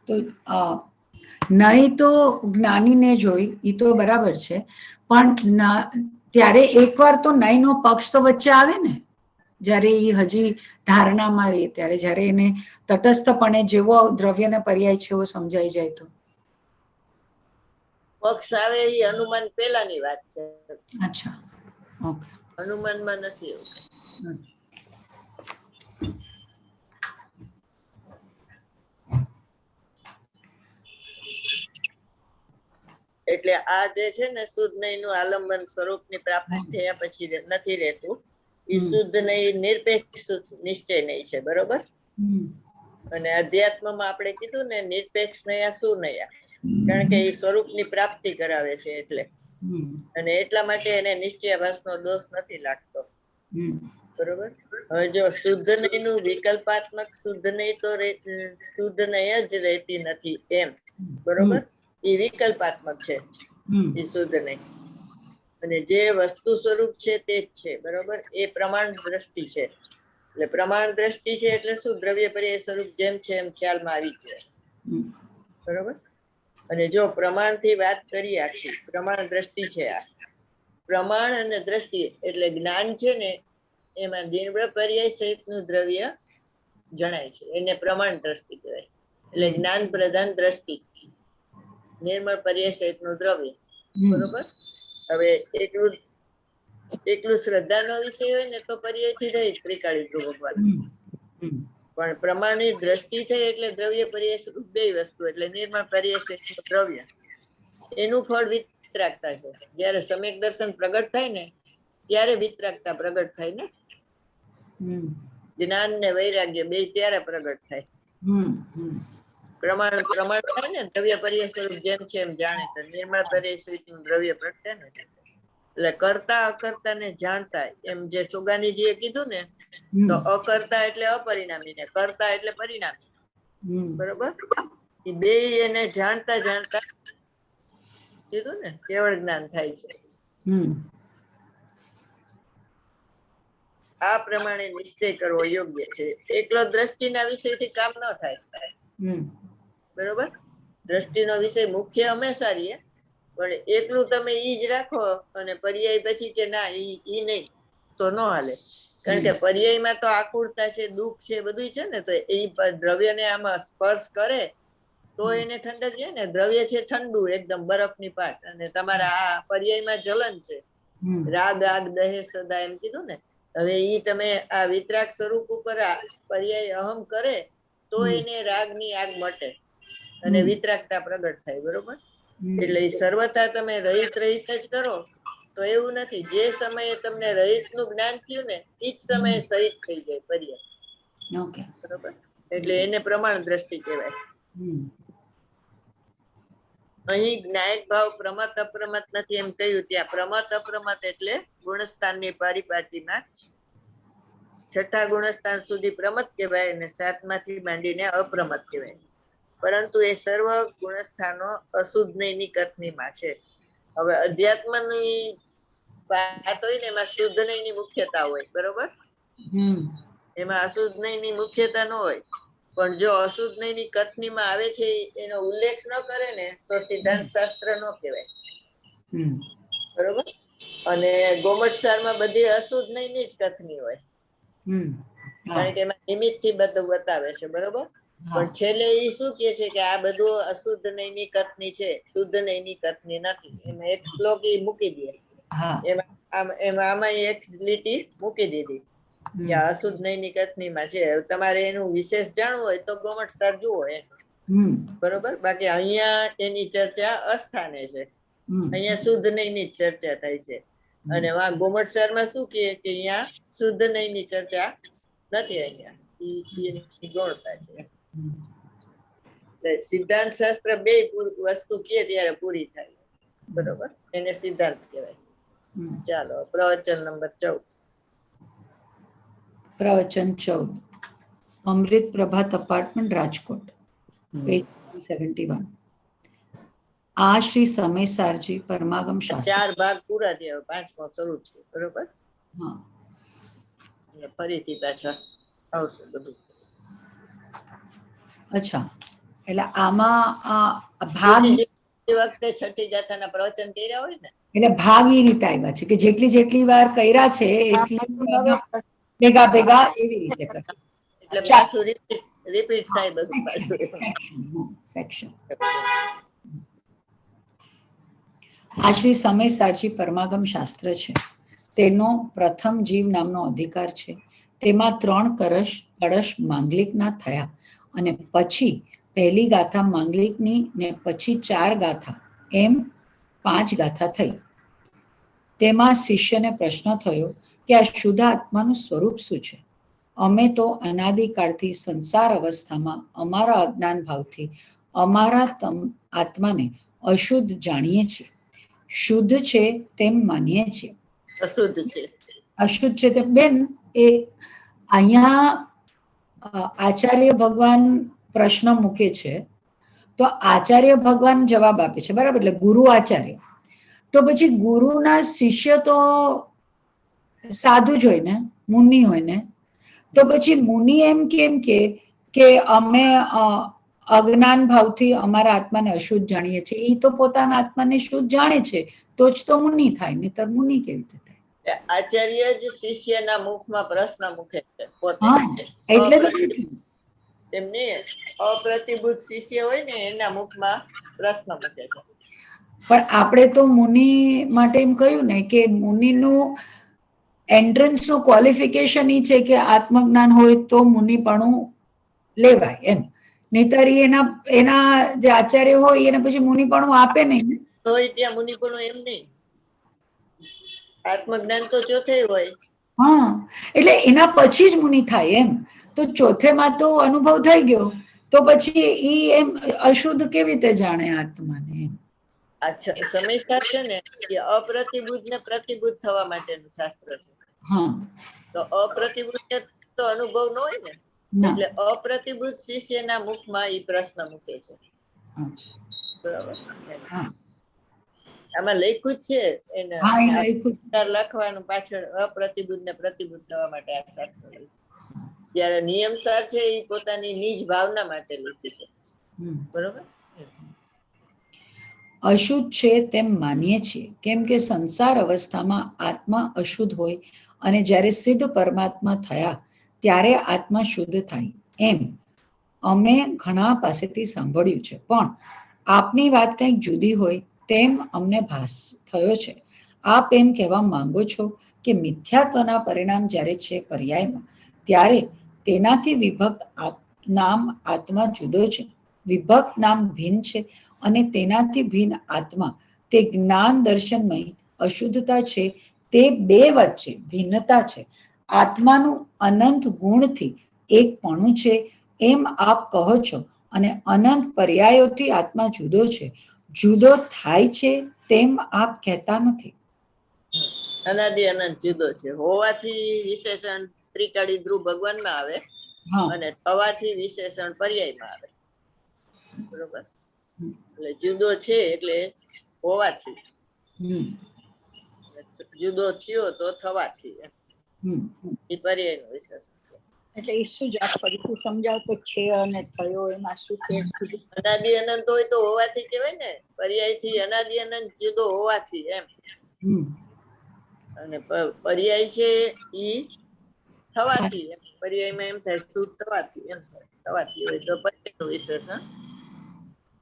તો નહીં તો જ્ઞાનીને જોઈ એ તો બરાબર છે, પણ ત્યારે એકવાર તો નહીં નો પક્ષ તો વચ્ચે આવે ને, જ્યારે એ હજી ધારણામાં રહે ત્યારે, જ્યારે એને તટસ્થપણે જેવો દ્રવ્યને પર્યાય છે એવો સમજાઈ જાય તો પક્ષ આવે એ અનુમાન પહેલાની વાત છે. અચ્છા, ઓકે. અનુમાનમાં નથી એવું. એટલે આ જે છે ને શુદ્ધ નય નું આલંબન સ્વરૂપની પ્રાપ્તિ થયા પછી નથી રહેતું. એ શુદ્ધ નય નિરપેક્ષ નિશ્ચય નય છે. બરોબર? અને અધ્યાત્મમાં આપણે કીધું ને નિરપેક્ષ નયા શું નયા, કારણ કે એ સ્વરૂપની પ્રાપ્તિ કરાવે છે એટલે, અને એટલા માટે એને નિશ્ચયાભાસનો દોષ નથી લાગતો. બરોબર? હવે જો શુદ્ધ નય નું વિકલ્પાત્મક શુદ્ધ નય તો શુદ્ધ નય જ રહેતી નથી એમ. બરોબર? એ વિકલ્પાત્મક છે એ શુદ્ધ નહીં, અને જે વસ્તુ સ્વરૂપ છે તે જ છે. બરોબર? એ પ્રમાણ દ્રષ્ટિ છે. એટલે પ્રમાણ દ્રષ્ટિ છે એટલે શું? દ્રવ્ય પર્યાય સ્વરૂપ જેમ છે એમ ખ્યાલમાં આવી જાય. બરોબર? અને જો પ્રમાણથી વાત કરીએ, આખી પ્રમાણ દ્રષ્ટિ છે આ. પ્રમાણ અને દ્રષ્ટિ એટલે જ્ઞાન છે ને એમાં નિર્બળ પર્યાય સહિતનું દ્રવ્ય જણાય છે, એને પ્રમાણ દ્રષ્ટિ કહેવાય. એટલે જ્ઞાન પ્રધાન દ્રષ્ટિ, નિર્મળ પર્યાય સહિતનું દ્રવ્ય. બરોબર? હવે એકલું શ્રદ્ધાનો વિષય હોય ને તો પર્યાયથી રહી ત્રિકાળી ધ્રુવ ભગવાન, પણ પ્રમાણની દ્રષ્ટિ થઈ એટલે દ્રવ્ય પર્યાય સ્વરૂપ બે વસ્તુ, એટલે નિર્મળ પર્યાય સહિતનું દ્રવ્ય, એનું ફળ વિતરાગતા છે. જયારે સમ્યક દર્શન પ્રગટ થાય ને ત્યારે વિતરાગતા પ્રગટ થાય ને, જ્ઞાન ને વૈરાગ્ય બે ત્યારે પ્રગટ થાય. પ્રમાણ થાય ને દ્રવ્ય પર્યાય સ્વરૂપ જેમ છે એમ જાણે તો નિર્મળ પર્યાય સ્વરૂપનું દ્રવ્ય પ્રગટે ને. એટલે કરતા અકર્તા ને જાણતા, એમ જે સુગાનીજીએ કીધું ને, તો અકર્તા એટલે અપરિણામી ને કરતા એટલે પરિણામી. બરોબર? એ બે એને જાણતા જાણતા કીધું ને કેવળ જ્ઞાન થાય છે. આ પ્રમાણે નિશ્ચય કરવો યોગ્ય છે. એકલો દ્રષ્ટિના વિષયથી કામ ન થાય. બરોબર? દ્રષ્ટિનો વિષય મુખ્ય હંમેશા રહીએ, પણ એકલું તમે ઈ જ રાખો અને પર્યાય પછી કે ના ઈ નહીં તો ન હાલે. કારણ કે પર્યાયમાં તો આકુળતા છે, દુઃખ છે, બધું છે ને, તો એ દ્રવ્યને આમાં સ્પર્શ કરે તો એને ઠંડક જાય ને. દ્રવ્ય છે ઠંડુ એકદમ બરફની પાટ, અને તમારા આ પર્યાયમાં જલન છે, રાગ આગ દહે સદા એમ કીધું ને. હવે ઈ તમે આ વિતરાગ સ્વરૂપ ઉપર પર્યાય અહમ કરે તો એને રાગની આગ મટે અને વિતરાગતા પ્રગટ થાય. બરોબર? એટલે સર્વથા તમે રહિત જ કરો તો એવું નથી. જે સમયે તમને રહિત નું જ્ઞાન થયું ને એ જ સમયે સહિત થઈ જાય પર્યાય. બરોબર? એટલે એને પ્રમાણ દ્રષ્ટિ કહેવાય. અહીં જ્ઞાયક ભાવ પ્રમત અપ્રમત નથી એમ કહ્યું. ત્યાં પ્રમત અપ્રમત એટલે ગુણસ્થાનની પરિપાટીમાં છઠ્ઠા ગુણસ્થાન સુધી પ્રમત કહેવાય અને સાતમાંથી માંડીને અપ્રમત કહેવાય. પરંતુ એ સર્વ ગુણસ્થાનો અશુદ્ધ નયની કથનીમાં છે. હવે અધ્યાત્મની વાત હોય ને એમાં શુદ્ધ નયની મુખ્યતા હોય, બરોબર? એમાં અશુદ્ધ નયની મુખ્યતા ન હોય, પણ જો અશુદ્ધ નયની કથનીમાં આવે છે એનો ઉલ્લેખ ન કરે ને તો સિદ્ધાંત શાસ્ત્ર ન કહેવાય, બરોબર? અને ગોમટસારમાં બધી અશુદ્ધ નયની જ કથની હોય, કારણ કે એમાં નિમિત્ત થી બધું બતાવે છે, બરોબર? પણ છેલ્લે એ શું કે છે કે આ બધું અશુદ્ધ નયની કથની છે, શુદ્ધ નયની કથની નથી. એમાં એક શ્લોક એ મૂકી દે, એમાં આમાં એક લીટી મૂકી દીધી કે અશુદ્ધ નયની કથનીમાં છે. તમારે એનું વિશેષ જાણવું હોય તો ગોમટસાર જુઓ એમ, બરોબર? બાકી અહીંયા એની ચર્ચા અસ્થાને છે, અહીંયા શુદ્ધ નયની જ ચર્ચા થાય છે. અને ગોમટસારમાં શું કે અહીંયા શુદ્ધ નયની ચર્ચા નથી, અહીંયા ગૌણતા છે. સિદ્ધાંત શાસ્ત્ર બે વસ્તુ કહે ત્યારે પૂરી થાય, બરોબર? એને સિદ્ધાંત કહેવાય. ચાલો પ્રવચન નંબર 14. પ્રવચન 14. અમૃત પ્રભાત અપાર્ટમેન્ટ, રાજકોટ, પેજ 71. આ શ્રી સમયસારજી પરમાગમ શાસ્ત્ર. 4 ભાગ પૂરા થયા, 5મો શરૂ છે, બરોબર? ફરીથી પાછા આવશે બધું. અચ્છા, એટલે આમાં ભાગ વખતે છઠ્ઠી ગાથાના પ્રવચન કર્યા હોય ને, એટલે ભાગ એ રીતે આવ્યા છે કે જેટલી વાર કર્યા છે એટલી ભેગા એવી રીતે કરે, એટલે પાછું રિપીટ થાય બધું પાછું સેક્શન. આ શ્રી સમયસારજી પરમાગમ શાસ્ત્ર છે. તેનો પ્રથમ જીવ નામનો અધિકાર છે. તેમાં 3 કળશ માંગલિકના થયા અને પછી પહેલી ગાથા માંગલિકની ને પછી 4 ગાથા, એમ 5 ગાથા થઈ. તેમાં શિષ્યને પ્રશ્ન થયો કે આ શુદ્ધ આત્માનું સ્વરૂપ શું છે? અમે તો અનાદિકાળથી સંસાર અવસ્થામાં અમારા અજ્ઞાન ભાવથી અમારા આત્માને અશુદ્ધ જાણીએ છીએ, શુદ્ધ છે તેમ માનીએ છીએ. અશુદ્ધ છે, અશુદ્ધ છે તે બેન, એ અહીંયા આચાર્ય ભગવાન પ્રશ્ન મૂકે છે તો આચાર્ય ભગવાન જવાબ આપે છે, બરાબર? એટલે ગુરુ આચાર્ય, તો પછી ગુરુના શિષ્ય તો સાધુ જ હોય ને, મુનિ હોય ને, તો પછી મુનિ એમ કેમ કે અમે અજ્ઞાન ભાવથી અમારા આત્માને અશુદ્ધ જાણીએ છીએ? એ તો પોતાના આત્માને શુદ્ધ જાણે છે તો જ તો મુનિ થાય, નહીંતર મુનિ કેવી રીતે થાય? આચાર્ય જ શિષ્યના મુખમાં પ્રશ્ન મૂકે છે પોતે, એટલે તો એમને અપ્રતિભૂત શિષ્ય હોય ને એના મુખમાં પ્રશ્ન મૂકે છે. પણ આપણે તો મુનિ માટે એમ કહ્યું ને કે મુનિનું એન્ટ્રન્સ નું ક્વોલિફિકેશન એ છે કે આત્મજ્ઞાન હોય તો મુનિપણું લેવાય એમ, નહીતર એના જે આચાર્ય હોય એને પછી મુનિપણું આપે નહીં. તો ત્યાં મુનિપણું એમ નહીં, આત્મજ્ઞાન તો ચોથે હોય. એટલે એના પછી જ મુનિ થાય એમ. તો ચોથેમાં તો અનુભવ થઈ ગયો, તો પછી ઈ એમ અશુદ્ધ કેવી રીતે જાણે આત્માને એમ? અચ્છા, સમજતા છે ને કે અપ્રતિભૂત ને પ્રતિભૂત થવા માટેનું શાસ્ત્ર છે. તો અપ્રતિભૂત તો અનુભવ ન હોય ને, એટલે અપ્રતિભૂત શિષ્યના મુખમાં એ પ્રશ્ન મૂકે છે, બરાબર? આમાં લખ્યું જ છે એને લખવાનું પાછળ અપ્રતિભૂત ને પ્રતિભૂત થવા માટે આ શાસ્ત્ર. જયારે નિયમસાર છે એ પોતાની નિજ ભાવના માટે લખ્યું છે, બરોબર? અશુદ્ધ છે તેમ માનીએ છીએ કેમ કે સંસાર અવસ્થામાં આત્મા અશુદ્ધ હોય અને જ્યારે સિદ્ધ પરમાત્મા થયા ત્યારે આત્મા શુદ્ધ થાય એમ અમે ઘણા પાસેથી સાંભળ્યું છે. પણ આપની વાત કંઈક જુદી હોય તેમ અમને ભાસ થયો છે. આપ એમ કહેવા માંગો છો કે મિથ્યાત્વના પરિણામ જ્યારે છે પર્યાયમાં, ત્યારે તેનાથી વિભક્ત નામ આત્મા જુદો છે, વિભક્ત નામ ભિન્ન છે અને તેનાથી ભિન્ન આત્મા તે જ્ઞાન દર્શનમય અશુદ્ધતા છે. તે બે વચ્ચે ભિન્નતા છે. આત્માનું અનંત ગુણથી એકપણું છે એમ આપ કહો છો અને અનંત પર્યાયોથી આત્મા જુદો છે. જુદો થાય છે તેમ આપ કહેતા નથી. અનાદિ અનંત જુદો છે. હોવાથી વિશેષણ ત્રિકાળી ધ્રુવ ભગવાનમાં આવે અને થવાથી વિશેષણ પર્યાયમાં આવે. બરોબર. એટલે જુદો છે એટલે હોવાથી, જુદો થયો તો થવાથી, એ પર્યાય નું વિશેષણ. એટલે એ શું જ ફરીથી સમજાવ તો છે અને થયો એમાં શું કે અનાદિ અનંત હોય તો હોવાથી કહેવાય ને, પર્યાય થી અનાદિ અનંત જુદો હોવાથી એમ. અને પર્યાય છે ઈ થવાથી, પર્યાયમાં એમ થાય શુદ્ધ થવાથી, એમ થવાથી હોય તો પર્યાય નું વિશેષણ.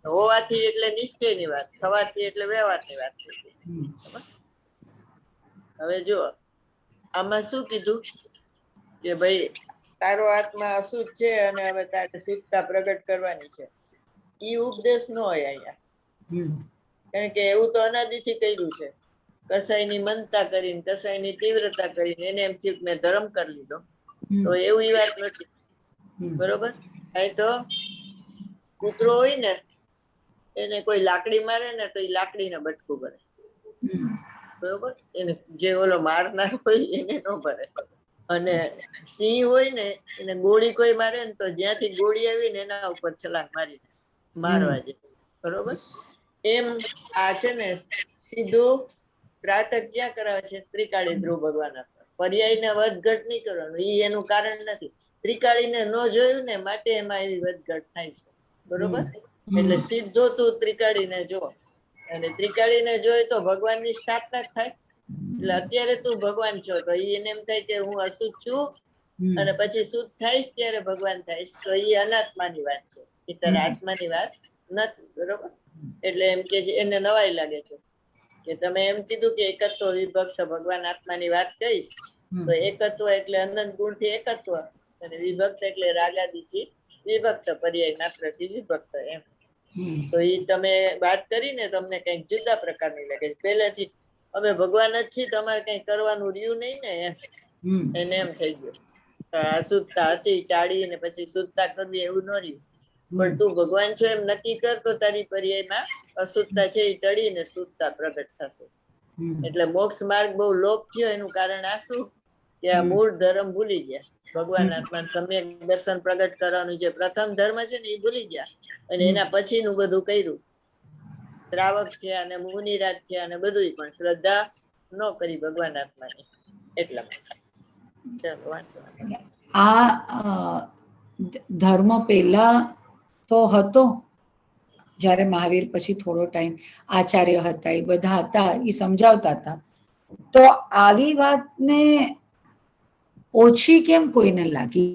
હોવાથી એટલે નિશ્ચયની વાત, થવાથી એટલે વ્યવહારની વાત. હવે જો આમાં શું કીધું કે ભાઈ તારો આત્મા અશુદ્ધ છે અને હવે તારે શુદ્ધતા પ્રગટ કરવાની છે, ઈ ઉપદેશ ન હોય અહીંયા. કારણ કે એવું તો અનાદિથી કર્યું છે. કસાયની મનતા કરીને, કસાયની તીવ્રતા કરીને એને એમ થયું મેં ધર્મ કરી લીધો, તો એવું વાત નથી. બરોબર. અહીં તો કૂતરો હોય ને એને કોઈ લાકડી મારે ને તો એ લાકડીને બટકું ભરે. બરોબર. એને જે ઓલો મારનાર હોય એને ન ભરે. અને સિંહ હોય ને એને ગોળી કોઈ મારે ને તો જ્યાંથી ગોળી આવી ને એના ઉપર છલાંગ મારીને મારવા જાય. બરોબર. એમ આ છે ને સીધું ત્રાટક ક્યાં કરાવે છે? ત્રિકાળી ધ્રુવ ભગવાન. પર્યાયને વધઘટ નહીં કરવાનું, ઈ એનું કારણ નથી. ત્રિકાળીને ન જોયું ને માટે એમાં એવી વધઘટ થાય છે. બરોબર. એટલે સીધો તું ત્રિકાળીને જો, અને ત્રિકાળીને જોઈ તો ભગવાનની સ્થાપના જ થાય. એટલે અત્યારે તું ભગવાન છો તો એને એમ થાય કે હું અશુદ્ધ છું અને પછી શુદ્ધ થાઈશ ત્યારે ભગવાન થાઈશ, તો એ અનાત્માની વાત છે, એ તારા આત્માની વાત નથી. બરોબર. એટલે એમ કે છે એને નવાઈ લાગે છે કે તમે એમ કીધું કે એકત્વ વિભક્ત ભગવાન આત્માની વાત કહીશ, તો એકત્વ એટલે અનંત ગુણથી એકત્વ અને વિભક્ત એટલે રાગાદિથી વિભક્ત, પર્યાય માત્રથી વિભક્ત એમ. તો એ તમે વાત કરીને તમને કઈક જુદા પ્રકારની લાગે છે. પહેલેથી અમે ભગવાન જ છીએ, તમારે કઈ કરવાનું રહ્યું નહીં ને એમ. એને એમ થઈ ગયું અશુદ્ધતા હતી ટાળી ને પછી શુદ્ધતા કરવી એવું ન રહ્યું. પણ તું ભગવાન છો એમ નક્કી કર તો તારી પર્યાયમાં અશુદ્ધતા છે એ ટળી ને શુદ્ધતા પ્રગટ થશે. એટલે મોક્ષ માર્ગ બહુ લોપ થયો એનું કારણ આ શું કે આ મૂળ ધર્મ ભૂલી ગયા. ભગવાન આત્મા સમ્યક દર્શન પ્રગટ કરવાનું જે પ્રથમ ધર્મ છે ને એ ભૂલી ગયા અને એના પછીનું બધું કર્યું. શ્રાવક થયા અને મુનિરાજ થયા અને બધું, પણ શ્રદ્ધા ન કરી ભગવાન આત્માની. એટલા ચાલો વાંચો. આ ધર્મ પહેલા તો હતો, જ્યારે મહાવીર પછી થોડો ટાઈમ આચાર્ય હતા, એ બધા હતા, એ સમજાવતા હતા. તો આવી વાતને ઓછી કેમ કોઈને લાગી?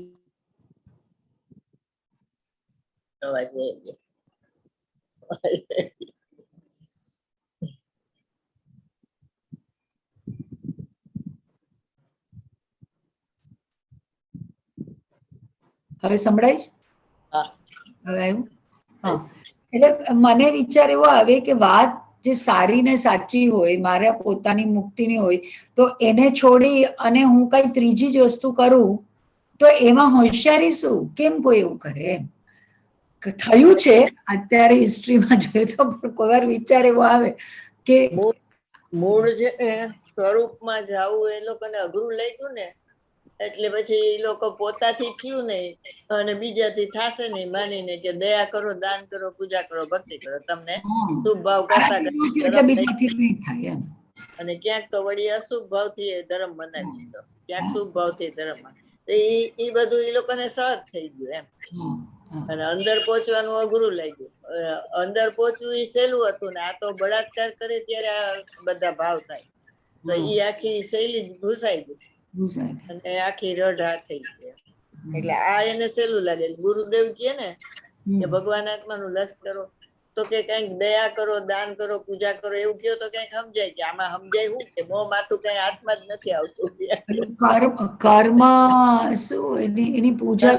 હવે સંભળાય છે? હવે આવ્યું? હા. એટલે મને વિચાર એવો આવે કે વાત જે સારી ને સાચી હોય, મારા પોતાની મુક્તિની હોય, તો એને છોડી અને હું કઈ ત્રીજી જ વસ્તુ કરું તો એમાં હોશિયારી શું? કેમ કોઈ એવું કરે? એમ થયું છે અત્યારે હિસ્ટ્રીમાં જોઈએ તો, પણ કોઈ વાર વિચાર એવો આવે કે મૂળ જે સ્વરૂપમાં જવું એ લોકોને અઘરું લાગ્યું ને, એટલે પછી એ લોકો પોતાથી થયું નહીં અને બીજાથી થશે નહીં માનીને કે દયા કરો, દાન કરો, પૂજા કરો, ભક્તિ કરો, તમને શુભ ભાવ કરતા અને ક્યાંક તો વળી અશુભ ભાવથી ધર્મ બનાવી દીધો, ક્યાંક શુભ ભાવથી ધર્મ. એ બધું એ લોકોને સહજ થઈ ગયું એમ. અને અંદર પહોંચવાનું અઘરું લાગ્યું. અંદર પહોંચવું એ સહેલું હતું ને આ તો બળાત્કાર કરે ત્યારે આ બધા ભાવ થાય, તો એ આખી શૈલી ઘૂસાઈ ગઈ અને આખી રઢ થઈ ગઈ. એટલે આ એને સહેલું લાગે. ગુરુદેવ કહે ને કે ભગવાન આત્માનું લક્ષ કરો, તો કે કઈક દયા કરો, દાન કરો, પૂજા કરો એવું કહો તો કઈક સમજાય કે આમાં સમજાય શું કે મોં માથું કઈ હાથમાં જ નથી આવતું. કર્મ શું એની પૂજા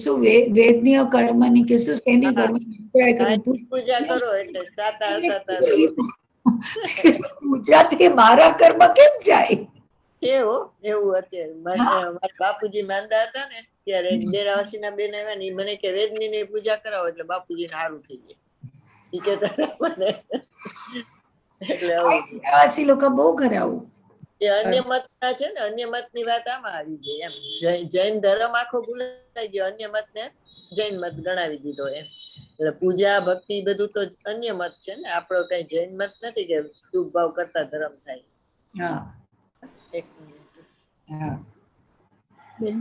શું વેદનીય કર્મની કે શું શેની કર્મ પૂજા કરો એટલે સાતા અસાતા પૂજાથી મારા કર્મ કેમ જાય? એવું અત્યારે મારા બાપુજી માંદા હતા ને ત્યારે એક ડેરાવાસીના બેન આવ્યા ને ઈ મને કે વેદની ની પૂજા કરાવો એટલે બાપુજીને સારું થઈ જાય. ઈ કહેતા મને એટલે ડેરાવાસી લોકો બહુ કરે આવું. એ અન્ય મતના છે ને, અન્ય મતની વાત આમાં આવી ગઈ એમ. જૈન ધર્મ આખો ભૂલાઈ ગયો, અન્ય મતને જૈન મત ગણાવી દીધો એમ. એટલે પૂજા ભક્તિ બધું તો અન્ય મત છે ને, આપણો કઈ જૈન મત નથી કે શુભ ભાવ કરતા ધર્મ થાય. હા એક મિનિટ. હા બેન,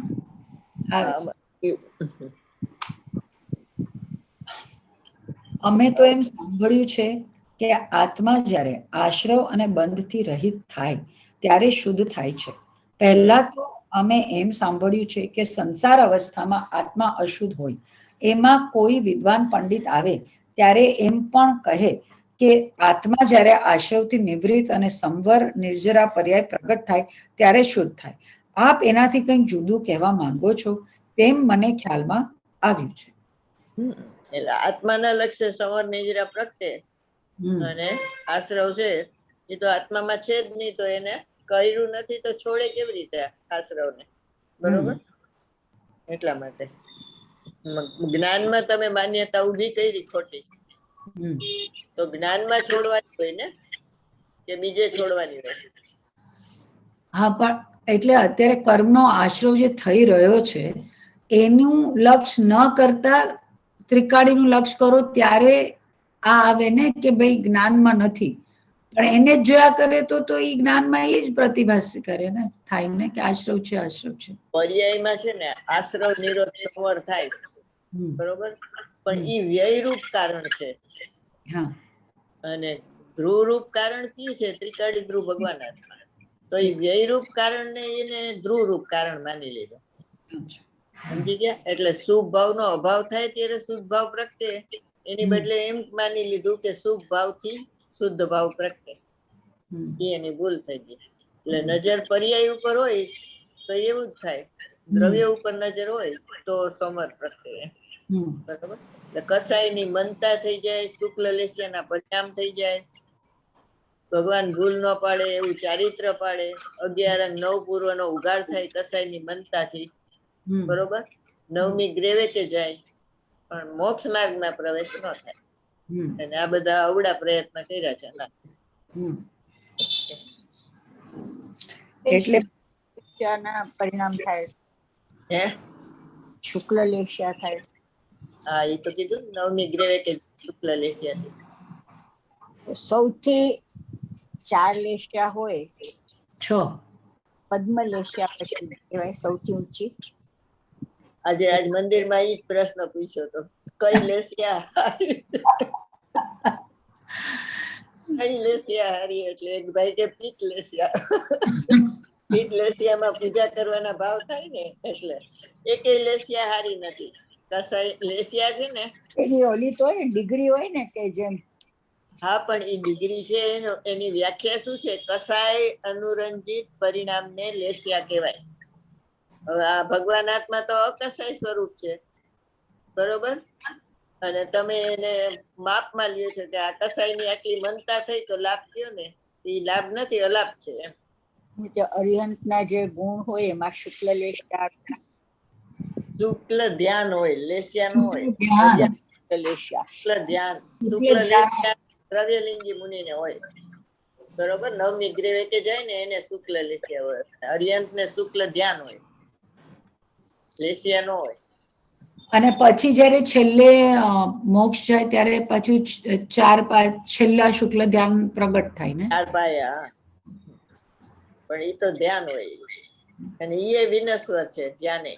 અમે તો એમ સાંભળ્યું છે કે આત્મા જ્યારે આશ્રવ અને બંધથી રહિત થાય ત્યારે શુદ્ધ થાય છે. પહેલા તો અમે એમ સાંભળ્યું છે કે સંસાર અવસ્થામાં આત્મા અશુદ્ધ હોય. એમાં કોઈ વિદ્વાન પંડિત આવે ત્યારે એમ પણ કહે કે આત્મા જ્યારે આશ્રવથી નિવૃત્ત અને સંવર નિર્જરા પર્યાય પ્રગટ થાય ત્યારે શુદ્ધ થાય. આપ એનાથી કંઈક જુદું કહેવા માંગો છો તેમ મને ખ્યાલમાં આવ્યું છે. એટલે આત્માના લક્ષ્ય સંવર નિજરા પ્રગટે અને આશ્રવ છે એ તો આત્મામાં છે જ નહીં, તો એને કર્યું નથી તો છોડે કેવી રીતે આશ્રવને? બરોબર. એટલા માટે જ્ઞાનમાં તમે માન્યતા ઉભી કરી ખોટી, તો જ્ઞાનમાં છોડવાની હોય ને કે બીજે છોડવાની હોય? હા, પણ એટલે અત્યારે કર્મનો આશ્રવ જે થઈ રહ્યો છે એનું લક્ષ્ય ન કરતા ત્રિકાળીનું લક્ષ્ય કરો ત્યારે આ આવે ને કે ભાઈ જ્ઞાનમાં નથી, પણ એને જ જોયા કરે તો એ જ્ઞાનમાં એ જ પ્રતિભાસ કરે ને, થાય ને કે આશ્રવ છે આશ્રવ છે. પર્યાયમાં છે ને આશ્રવ નિરોધ સંવર થાય, બરોબર, પણ ઈ વ્યયરૂપ કારણ છે. હા, અને ધ્રુવરૂપ કારણ કયું છે? ત્રિકાળી ધ્રુવ ભગવાન. તો એ વ્યયરૂપ કારણ ને એને ધ્રુવરૂપ કારણ માની લીધો. સમજી ગયા? એટલે શુભ ભાવનો અભાવ થાય ત્યારે શુદ્ધ ભાવ પ્રગટે, એની બદલે એમ માની લીધું કે શુભ ભાવથી શુદ્ધ ભાવ પ્રગટે. એની ભૂલ થઈ ગઈ. એટલે નજર પર્યાય ઉપર હોય તો એવું જ થાય, દ્રવ્ય ઉપર નજર હોય તો સમર પ્રગટે. બરાબર. એટલે કસાયની મનતા થઈ જાય, શુક્લ લેસ્યાના પરિણામ થઈ જાય, ભગવાન ભૂલ ન પાડે એવું ચારિત્ર પાડે, 11 અંગ 9 પૂર્વનો ઉગાડ થાય કસાયની મનતાથી, બરોબર. 9મી ગ્રેવે કે જાય પણ મોક્ષ માર્ગમાં પ્રવેશ ન થાય. અને આ બધા અવડા પ્રયત્ન કર્યા છે. એટલે પરિણામ થાય, હે શુક્લ લેસ્યા થાય. હા, એ તો કીધું 9મી ગ્રેવે કે શુક્લ લેસ્યાથી. સૌથી 4 લેસ્યા હોય, 6 પદ્મ લેસ્યા પછી કહેવાય સૌથી ઊંચી. આજે આજ મંદિરમાં ઈ જ પ્રશ્ન પૂછ્યો તો, કઈ લેસ્યા હારી? કઈ લેસ્યા હારી? એટલે એક ભાઈ કે પીત લેસ્યા. પીત લેસ્યામાં પૂજા કરવાના ભાવ થાય ને, એટલે એકેય લેસ્યા હારી નથી. કસાય લેસ્યા છે ને એની ઓલી તો હોય ને ડિગ્રી હોય ને કે જેમ. હા, પણ એ ડિગ્રી છે એની વ્યાખ્યા શું છે? કસાય અનુરંજિત પરિણામને લેસ્યા કહેવાય. હવે આ ભગવાન આત્મા તો અકસાય સ્વરૂપ છે, બરોબર. અને તમે એને માપમાં લ્યો છો કે આ કસાયની આટલી મનતા થઈ તો લાભ થયો ને, એ લાભ નથી, અલાભ છે એમ. અરિહંતના જે ગુણ હોય એમાં શુક્લ લેસ્યા, શુક્લ ધ્યાન હોય, લેસ્યા નો હોય. શુક્લ ધ્યાન, શુક્લ લેસ્યા દ્રવ્યલિંગી મુનિને હોય, બરોબર. 9મી ગ્રેવે કે જાય ને એને શુક્લ લેસ્યા હોય, અરિહંત ને શુક્લ ધ્યાન હોય, લેસ્યા નો હોય. અને પછી જયારે છેલ્લે મોક્ષ જાય ત્યારે પાછું 4 છેલ્લા શુક્લ ધ્યાન પ્રગટ થાય ને, 4 પાયા. પણ એ તો ધ્યાન હોય, અને એ વિનસ્વર છે ધ્યાને.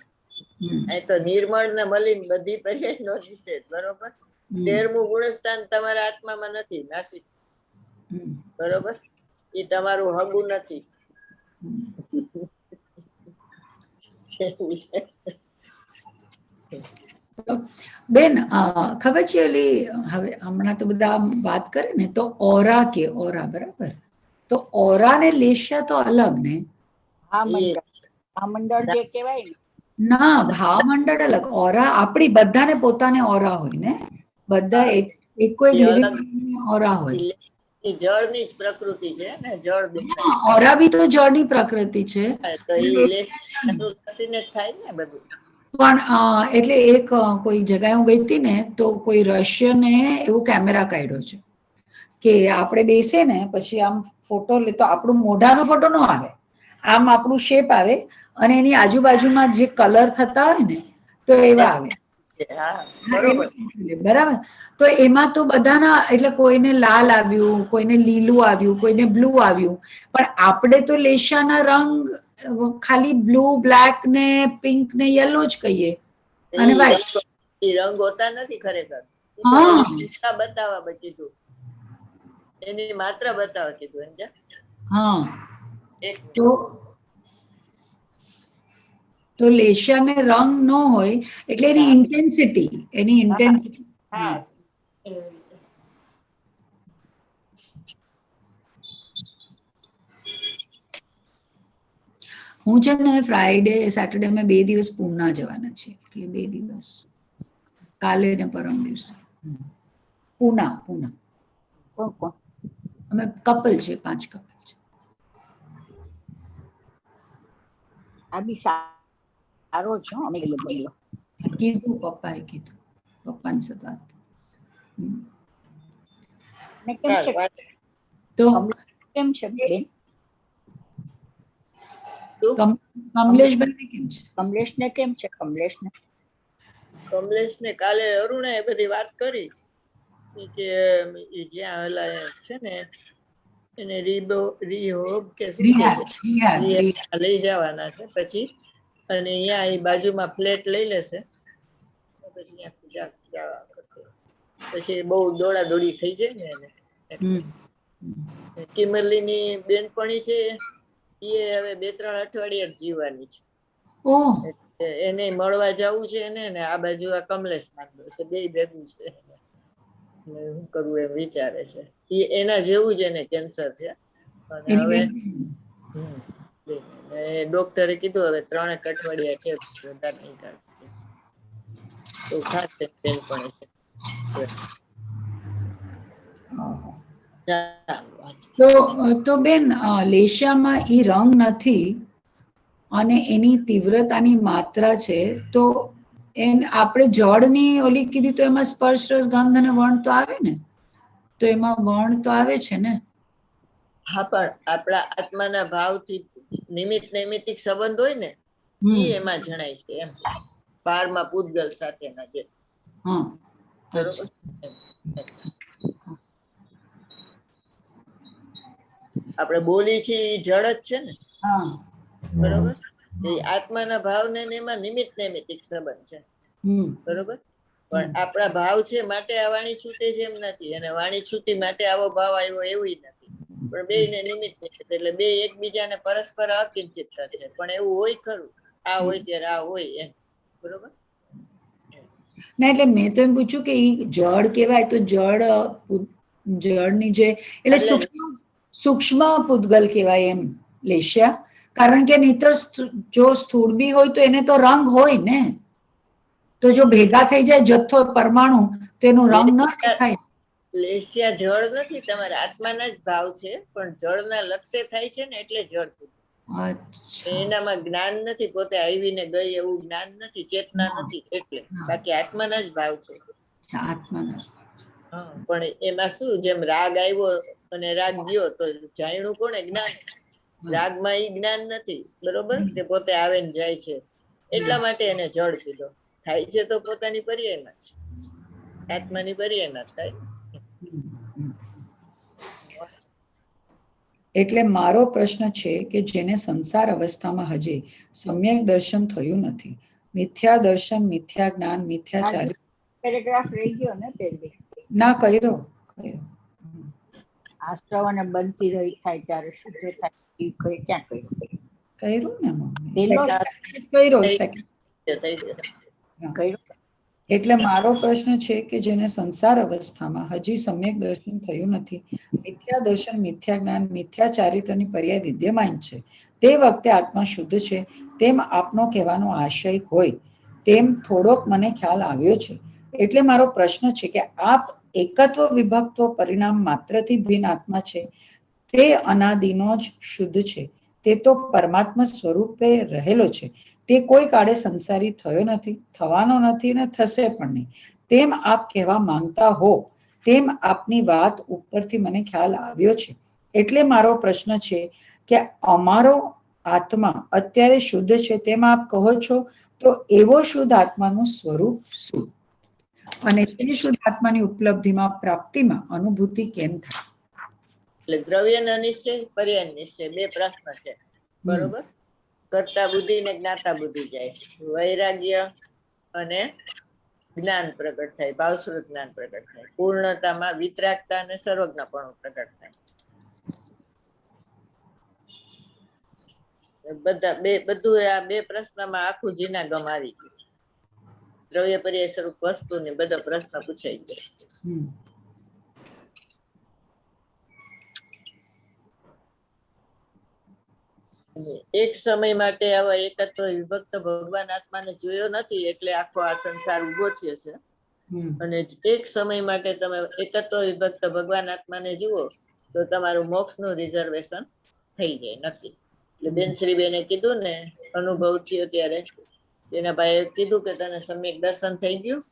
અહીં તો નિર્મળ ને મલિન બધી પર્યાય નો દિશે, બરોબર. 13મું ગુણસ્થાન તમારા આત્મામાં નથી, નાસિક, બરોબર. એ તમારું હગું નથી. બેન ખબર છે ઓલી હવે હમણાં તો બધા વાત કરે ને તો ઓરા કે ઓરા, બરાબર. તો ઓરા ને લેસ્યા તો અલગ ને? મંડળ જે કહેવાય ને, ના, ભાવમંડળ અલગ. ઓરા આપણી બધાને પોતાને ઓરા હોય ને, બધા એકો એક લિવિંગ ઓરા હોય. જળની જ પ્રકૃતિ છે ને, જળ દેખાય. ઓરા બી તો જળની પ્રકૃતિ છે. તો એ લેસીને થાય ને બધું. પણ એટલે એક કોઈ જગ્યાએ હું ગઈ હતી ને, તો કોઈ રશિયને એવો કેમેરા કાઢ્યો છે કે આપણે બેસે ને પછી આમ ફોટો લે તો આપણું મોઢાનો ફોટો ન આવે, આમ આપણું શેપ આવે અને એની આજુબાજુમાં જે કલર થતા હોય ને તો એવા આવે. બરાબર. તો એમાં તો બધાના એટલે કોઈને લાલ આવ્યું, કોઈને લીલું આવ્યું, કોઈને બ્લુ આવ્યું, પણ આપણે તો લેશાના રંગ ખાલી બ્લુ, બ્લેક ને પિંક ને યલો જ કહીએ અને વ્હાઈટ. રંગ હોતા નથી ખરેખર. બતાવવા કીધું, એની માત્રા બતાવવા કીધું. હા, તો લેશાને રંગ ન હોય એટલે એની ઇન્ટેન્સિટી. હું છે ને ફ્રાઈડે સેટરડે અમે 2 દિવસ પૂના જવાના છીએ, એટલે 2 દિવસ, કાલે ને પરમ દિવસે. પૂના અમે કપલ છે, 5 કપલ છે. આ બી સારો છે. અમે કીધું પપ્પાએ કીધું, પપ્પાની સાથે વાત. તો કેમ છે બેન? કમલેશભાઈ કેમ છે? કમલેશને કેમ છે? કમલેશને કાલે અરુણે બધી વાત કરી કે જ્યાં ઓલા છે ને એને રીહોબ કે શું કે છે લઈ જવાના છે પછી, અને અહીંયા એ બાજુમાં ફ્લેટ લઈ લેશે પછી જવા કરશે. પછી બહુ દોડા દોડી થઈ જાય ને એને. કિમરલીની બેનપણી છે એ હવે 2-3 અઠવાડિયા જ જીવવાની છે. એને મળવા જવું છે ને આ બાજુ આ કમલેશ નાખો છે, 2 ભેગું છે. શું કરવું એમ વિચારે છે. એના જેવું જ એને કેન્સર છે. અને હવે ડોક્ટરે કીધું હવે 3 અઠવાડિયા છે, વધારે નહીં કાઢે. તો ખાસ બેનપણી છે. તો બેન, લેશામાં ઈ રંગ નથી અને એની તીવ્રતાની માત્રા છે, તો આપણે જળની ઓલી કીધી તો એમાં સ્પર્શ, રસ, ગંધ અને વર્ણ તો આવે ને, તો એમાં વર્ણ તો આવે છે ને? હા, પણ આપણા આત્માના ભાવથી નૈમિત્તિક સંબંધ હોય ને એ એમાં જણાય છે એમ. 12મા પૂતગલ સાથેના જે. બરોબર. આપણે બોલી છીએ એ જળ જ છે ને, બરોબર. એ આત્માના ભાવને એમાં નૈમિત્તિક સંબંધ છે, બરોબર. પણ આપણા ભાવ છે માટે આ વાણી છૂટે છે એમ નથી, અને વાણી છૂટી માટે આવો ભાવ આવ્યો એવું નથી. પણ 2 ને નિમિત્ત, એટલે 2 એકબીજાને પરસ્પર અકિંચિત છે. પણ એવું હોય ખરું, આ હોય ત્યારે આ હોય એમ, બરોબર. ના, એટલે મેં તો એમ પૂછ્યું કે ઈ જળ કહેવાય તો જળની જે એટલે સૂક્ષ્મ પૂતગલ કહેવાય એમ લેશ્યા, કારણ કે નહીતર જો સ્થૂળ બી હોય તો એને તો રંગ હોય ને, તો જો ભેગા થઈ જાય જથ્થો પરમાણુ તો એનો રંગ ન દેખાય. લેશિયા જળ નથી, તમારા આત્માના જ ભાવ છે, પણ જળના લક્ષ્ય થાય છે ને એટલે જળ. એનામાં જ્ઞાન નથી, પોતે આવીને ગઈ એવું જ્ઞાન નથી, ચેતના નથી, એટલે બાકી આત્માના જ ભાવ છે. પણ એમાં શું, જેમ રાગ આવ્યો અને રાગ ગયો તો જાણ્યું કોને? જ્ઞાન. રાગમાં ઈ જ્ઞાન નથી, બરોબર, કે પોતે આવે ને જાય છે, એટલા માટે એને જળ કીધો. થાય છે તો પોતાની પર્યાયમાં જ, આત્માની પર્યાયમાં થાય. એટલે મારો પ્રશ્ન છે કે જેને સંસાર અવસ્થામાં હજી સમ્યક દર્શન થયું નથી, મિથ્યા દર્શન, મિથ્યા જ્ઞાન, મિથ્યાચાર્ય. પેરેગ્રાફ રહી ગયો ને પહેલી? ના, કર્યો. આશ્રવ અને બંધથી રહિત થાય ત્યારે શુદ્ધ થાય, એ ક્યાં કર્યું ને કર્યું? એટલે મારો પ્રશ્ન છે કે જેને સંસાર અવસ્થામાં હજી સમ્યક દર્શન થયું નથી, મિથ્યા દર્શન, મિથ્યા જ્ઞાન, મિથ્યા ચારિત્રની પર્યાય વિદ્યમાન છે, તે વખતે આત્મા શુદ્ધ છે તેમ આપનો કહેવાનો આશય હોય તેમ થોડોક મને ખ્યાલ આવ્યો છે. એટલે મારો પ્રશ્ન છે કે આપ એકત્વ વિભક્તો પરિણામ માત્રથી ભિન્ન આત્મા છે, તે અનાદિનો જ શુદ્ધ છે, તે તો પરમાત્મા સ્વરૂપે રહેલો છે, તે કોઈ કાળે સંસારી થયો નથી, થવાનો નથી ને થશે પણ નહીં. તેમ આપ કહેવા માંગતા હો તેમ આપની વાત ઉપરથી મને ખ્યાલ આવ્યો છે. એટલે મારો પ્રશ્ન છે કે અમારો આત્મા અત્યારે શુદ્ધ છે તેમ આપ કહો છો, તો એવો શુદ્ધ આત્માનું સ્વરૂપ શું, અને તે શુદ્ધ આત્માની ઉપલબ્ધિમાં, પ્રાપ્તિમાં અનુભૂતિ કેમ થાય? એટલે દ્રવ્યના નિશ્ચય, પર્યાય નિશ્ચય, બે પ્રશ્ન છે, બરોબર. કર્તા બુદ્ધિ ને જ્ઞાતા બુદ્ધિ જાય, વૈરાગ્ય અને જ્ઞાન પ્રગટ થાય, ભાવસ્વરૂપ જ્ઞાન પ્રગટ થાય, પૂર્ણતામાં વિતરાગતા અને સર્વજ્ઞપણું પ્રગટ થાય. બધું આ બે પ્રશ્નમાં આખું જીનાગમ આવી ગયું. દ્રવ્ય પર્યાય સ્વરૂપ વસ્તુ ને બધા પ્રશ્ન પૂછાઈ ગયા. એક સમય માટે આવા એકત્વ વિભક્ત ભગવાન આત્માને જોયો નથી એટલે આખો આ સંસાર ઉભો થયો છે. અને એક સમય માટે તમે એકત્વ વિભક્ત ભગવાન આત્માને જુઓ તો તમારું મોક્ષનું રિઝર્વેશન થઈ જાય નક્કી. એટલે બેન શ્રીબેને કીધું ને, અનુભવ થયો ત્યારે તેના ભાઈએ કીધું કે તને સમ્યક દર્શન થઈ ગયું,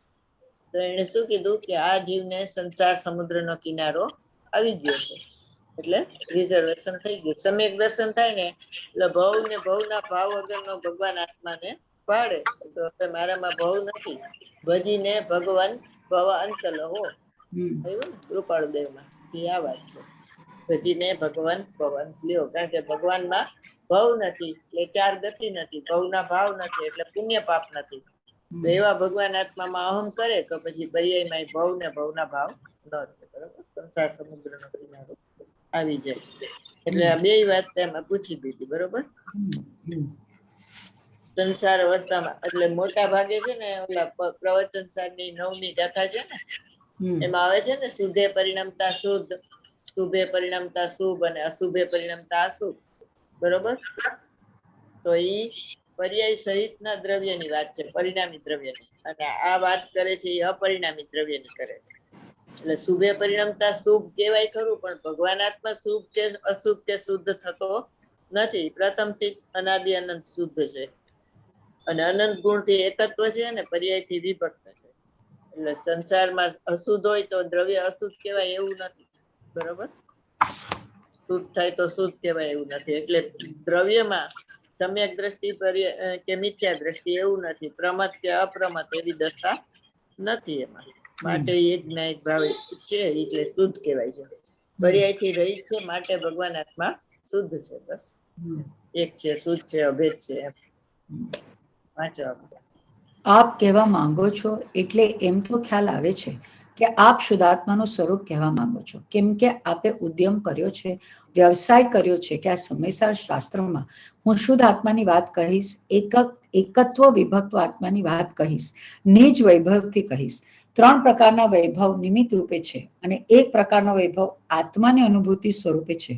તો એને શું કીધું કે આ જીવને સંસાર સમુદ્રનો કિનારો આવી ગયો છે, એટલે રિઝર્વેશન થઈ ગયું. સમ્યક દર્શન થાય ને એટલે ભવ ને ભવના ભાવ વગરનો ભગવાન આત્માને પાડે તો હવે મારામાં ભવ નથી, ભજીને ભગવાન ભવ અંત લહો, થયું ને કૃપાળુદેવમાં આ વાત છે. ભજીને ભગવાન ભવ અંત લ્યો, કારણ કે ભગવાનમાં ભવ નથી એટલે ચાર ગતિ નથી, ભવના ભાવ નથી એટલે પુણ્ય પાપ નથી. તો એવા ભગવાન આત્મામાં અહમ કરે તો પછી પર્યાયમાં ભવ ને ભવના ભાવ ન રહે, બરાબર. સંસાર સમુદ્રનો કિનારો આવી જાય. એટલે આ બે વાત તેમાં પૂછી દીધી, બરોબર. સંસાર અવસ્થામાં એટલે મોટા ભાગે છે ને ઓલા પ્રવચન સારની 9મી ગાથા છે ને, એમાં આવે છે ને શુદ્ધે પરિણમતા શુદ્ધ, શુભે પરિણમતા શુભ અને અશુભે પરિણમતા અશુભ, બરોબર. તો ઈ પર્યાય સહિતના દ્રવ્યની વાત છે, પરિણામી દ્રવ્યની, અને આ વાત કરે છે એ અપરિણામી દ્રવ્યની કરે છે. એટલે શુભે પરિણમતા શુભ કહેવાય ખરું, પણ ભગવાન આત્મા શુભ કે અશુભ કે શુદ્ધ થતો નથી. પ્રથમથી જ અનાદિ અનંત શુદ્ધ છે, અને અનંત ગુણથી એકત્વ છે અને પર્યાયથી વિભક્ત છે. એટલે સંસારમાં અશુદ્ધ હોય તો દ્રવ્ય અશુદ્ધ કહેવાય એવું નથી, બરોબર. શુદ્ધ થાય તો શુદ્ધ કહેવાય એવું નથી. એટલે દ્રવ્યમાં સમ્યક દ્રષ્ટિ કે મિથ્યા દ્રષ્ટિ એવું નથી, પ્રમત કે અપ્રમત એવી દશા નથી એમાં. માટે એક જ્ઞાયક ભાવ છે એટલે શુદ્ધ કહેવાય છે. પર્યાયથી રહિત છે માટે ભગવાન આત્મા શુદ્ધ છે, બસ એક છે, શુદ્ધ છે, અભેદ છે. વાંચો. આપ કહેવા માંગો છો એટલે એમ તો ખ્યાલ આવે છે કે આપ શુદ્ધાત્માનું સ્વરૂપ કહેવા માંગો છો, કેમ કે આપે ઉદ્યમ કર્યો છે, વ્યવસાય કર્યો છે કે આ સમયસાર શાસ્ત્રોમાં હું શુદ્ધ આત્માની વાત કહીશ, એકત્વ વિભક્ત આત્માની વાત કહીશ, નિજ વૈભવથી કહીશ. 3 પ્રકારના વૈભવ નિમિત્ત રૂપે છે અને એક પ્રકારનો વૈભવ આત્માની અનુભૂતિ સ્વરૂપે છે.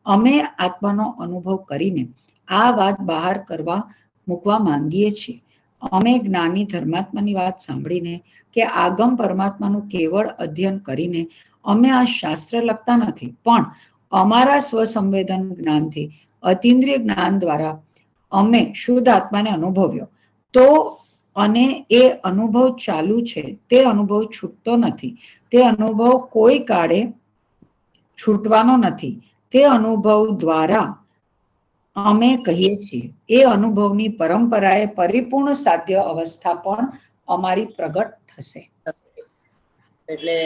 અમે આત્માનો અનુભવ કરીને આ વાત બહાર મૂકવા માંગીએ છીએ. અમે જ્ઞાની ધર્માત્માની વાત સાંભળીને કે આગમ પરમાત્માનું કેવળ અધ્યયન કરીને અમે આ શાસ્ત્ર લખતા નથી, પણ અમારા સ્વસંવેદન જ્ઞાનથી, અતિન્દ્રિય જ્ઞાન દ્વારા અમે શુદ્ધ આત્માને અનુભવ્યો તો, અને એ અનુભવ ચાલુ છે, તે અનુભવ છૂટતો નથી, તે અનુભવ કોઈ કાળે છૂટવાનો નથી. તે અનુભવ દ્વારા અમે કહીએ છીએ એ અનુભવની પરંપરાએ પરિપૂર્ણ સાધ્ય અવસ્થા પણ અમારી પ્રગટ થશે. એટલે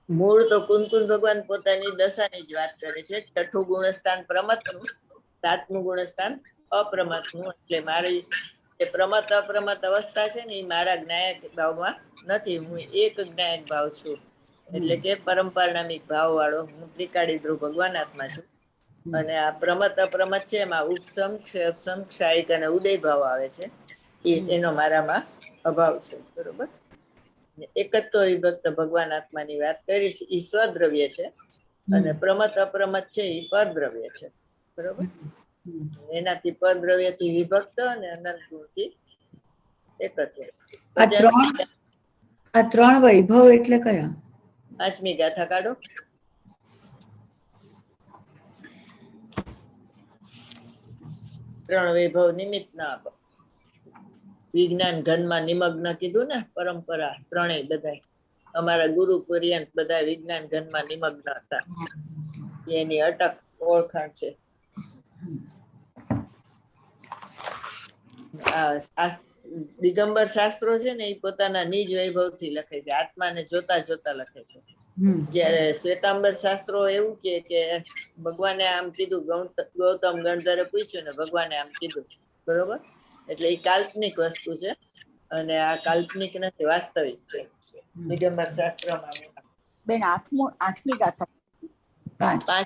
મૂળ તો કુંકુન ભગવાન પોતાની દશાની જ વાત કરે છે. 6થું ગુણસ્થાન પ્રમતનું, 7મું ગુણસ્થાન અપ્રમતનું. એટલે મારી જે પ્રમત અપ્રમત અવસ્થા છે ને એ મારા જ્ઞાયક ભાવમાં નથી, હું એક જ્ઞાયક ભાવ છું. એટલે કે પરંપરામિક ભાવ વાળો હું ત્રિકાળી ધ્રુવ ભગવાન આત્મા છું. અને આ પ્રમત અપ્રમત છે એમાં ઉપસમ, ક્ષયપસમ, ક્ષાયિક અને ઉદય ભાવ આવે છે, એનો મારામાં અભાવ છે, બરોબર. એકત્વ વિભક્ત ભગવાન આત્માની વાત કરી છે, એ સ્વદ્રવ્ય છે, અને પ્રમત અપ્રમત છે એ પરદ્રવ્ય છે, બરોબર. એનાથી પરદ્રવ્યથી વિભક્ત અને અનંત ગુણથી એકત્વ. આ 3 વૈભવ એટલે કયા? 5મી ગાથા કાઢો. ત્રણ વૈભવ નિમિત્ત ના વિજ્ઞાન ઘનમાં નિમગ્ન કીધું ને, પરંપરા ત્રણેય બધા અમારા ગુરુ પર્યંત બધા વિજ્ઞાન ઘનમાં નિમગ્ન હતા. એની અટક ઓળખાણ છે. દિગંબર શાસ્ત્રો છે ને એ પોતાના નિજ વૈભવ થી લખે છે, આત્માને જોતા જોતા લખે છે. જયારે શ્વેતાંબર શાસ્ત્રો એવું કે ભગવાને આમ કીધું, ગૌતમ ગણધરે પૂછ્યું ને ભગવાને આમ કીધું, બરોબર? એટલે એ કાલ્પનિક વસ્તુ છે અને આ કાલ્પનિક નથી, વાસ્તવિક છે. દિગંબર શાસ્ત્રમાં બેન 8મી ગાથા. 5.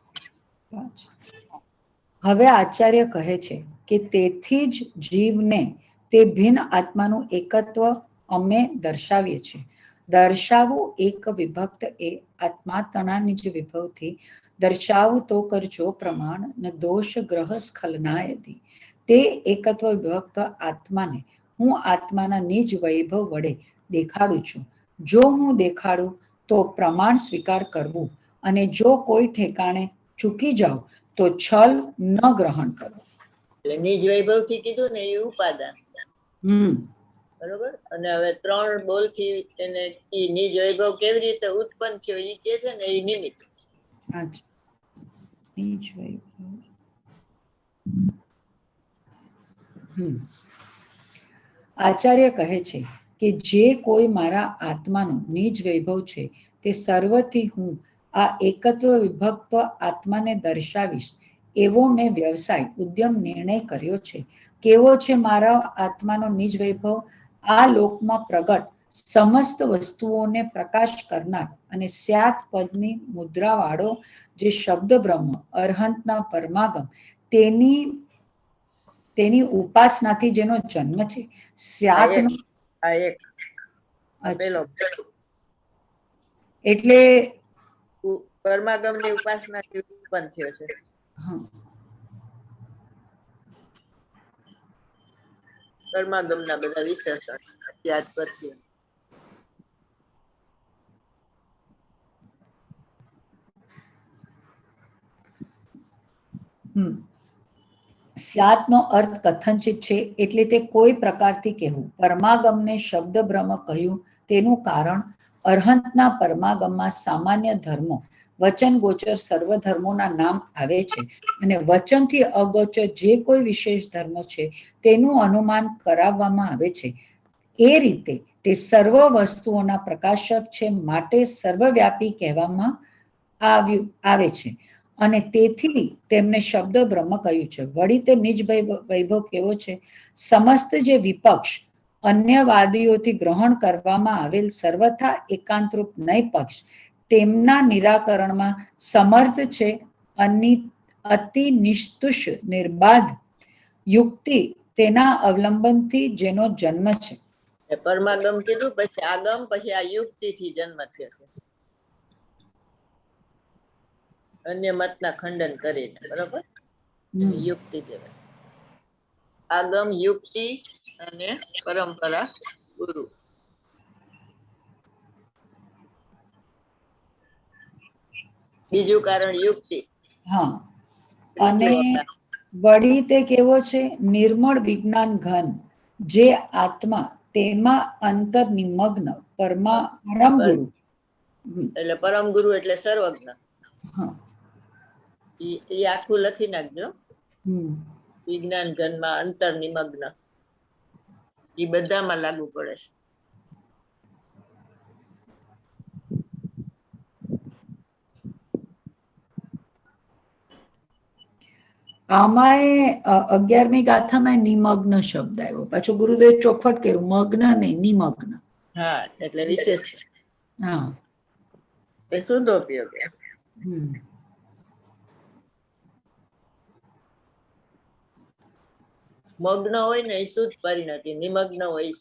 હવે આચાર્ય કહે છે કે તેથી જ જીવને તે ભિન્ન આત્માનું એકત્વ અમે દર્શાવીએ છીએ. દર્શાવવું એક વિભક્ત એ આત્મા તણા નિજ વિભવથી દર્શાવું તો કરજો પ્રમાણ ન દોષ ગ્રહ સ્ખલનાયથી. તે એકત્વ વિભક્ત આત્માને હું આત્માના નિજ વૈભવ વડે દેખાડું છું. જો હું દેખાડું તો પ્રમાણ સ્વીકાર કરવું, અને જો કોઈ ઠેકાણે ચૂકી જાવ તો છલ ન ગ્રહણ કરો. એટલે નિજ વૈભવ થી કીધું ને એ ઉપાદાન, બરોબર? અને હવે 3 બોલ થી એને નિજ વૈભવ કેવી રીતે ઉત્પન્ન થયો એ કે છે ને, એ નિમિત્ત. નિજ વૈભવ. આચાર્ય કહે છે કે જે કોઈ મારા આત્માનું નિજ વૈભવ છે તે સર્વથી હું આ એકત્વ વિભક્ત આત્માને દર્શાવીશ એવો મેં વ્યવસાય ઉદ્યમ નિર્ણય કર્યો છે. કેવો છે મારા આત્માનો નિજ વૈભવ? આ લોકમાં પ્રગટ સમસ્ત વસ્તુઓને પ્રકાશ કરનાર અને 7 પદની મુદ્રા વાળો જે શબ્દ બ્રહ્મ અરહંતના પરમાગમ તેની ઉપાસનાથી જેનો જન્મ છે. 7 એટલે પરમાગમ ની ઉપાસનાથી ઉત્પન્ન થયો છે. પરમાગમના બધા વિશેષણ યાદ પરથી. સ્યાતનો અર્થ કથનચિત છે, એટલે તે કોઈ પ્રકારથી કહેવું. પરમાગમને શબ્દ બ્રહ્મ કહ્યું તેનું કારણ અરહંતના પરમાગમમાં સામાન્ય ધર્મો વચન ગોચર સર્વ ધર્મોના નામ આવે છે, અને વચનથી અગોચર જે કોઈ વિશેષ ધર્મ છે તેનું અનુમાન કરાવવામાં આવે છે. એ રીતે તે સર્વ વસ્તુઓના પ્રકાશક છે, માટે સર્વવ્યાપી કહેવામાં આવે છે, અને તેથી તેમને શબ્દ બ્રહ્મ કહ્યું છે. વળી તે નિજ વૈભવ કેવો છે? સમસ્ત જે વિપક્ષ અન્યવાદીઓથી ગ્રહણ કરવામાં આવેલ સર્વથા એકાંતરૂપ નય પક્ષ તેમના નિરાકરણમાં સમર્થ છે. અતિ નિસ્તુષ નિર્બાધ યુક્તિ તેના અવલંબનથી જેનો જન્મ છે. પરમાગમ કીધું, પછી આગમ, પછી આ યુક્તિ થી જન્મ થયો છે, અન્ય મતના ખંડન કરીને, બરોબર? યુક્તિ કહેવાય. આગમ, યુક્તિ અને પરંપરા ગુરુ. બીજું કારણ યુક્તિ. અને વળી તે કેવો છે? નિર્મળ વિજ્ઞાન ઘન જે આત્મા તેમાં અંતર નિમગ્ન પરમ ગુરુ. એટલે પરમ ગુરુ એટલે સર્વજ્ઞ. એ આખું લખી નાખજો. વિજ્ઞાન ઘનમાં અંતર નિમગ્ન, એ બધામાં લાગુ પડે છે. આમાં 11મી ગાથામાં નિમગ્ન શબ્દ આવ્યો, પાછું ગુરુદેવ ચોખવટ કર્યું, મગ્ન નહીં નિમગ્ન. હા, એટલે વિશેષ. એ શુદ્ધ ઉપયોગ. મગ્ન હોય ને એ શુદ્ધ પરિણતિ, નિમગ્ન હોય એ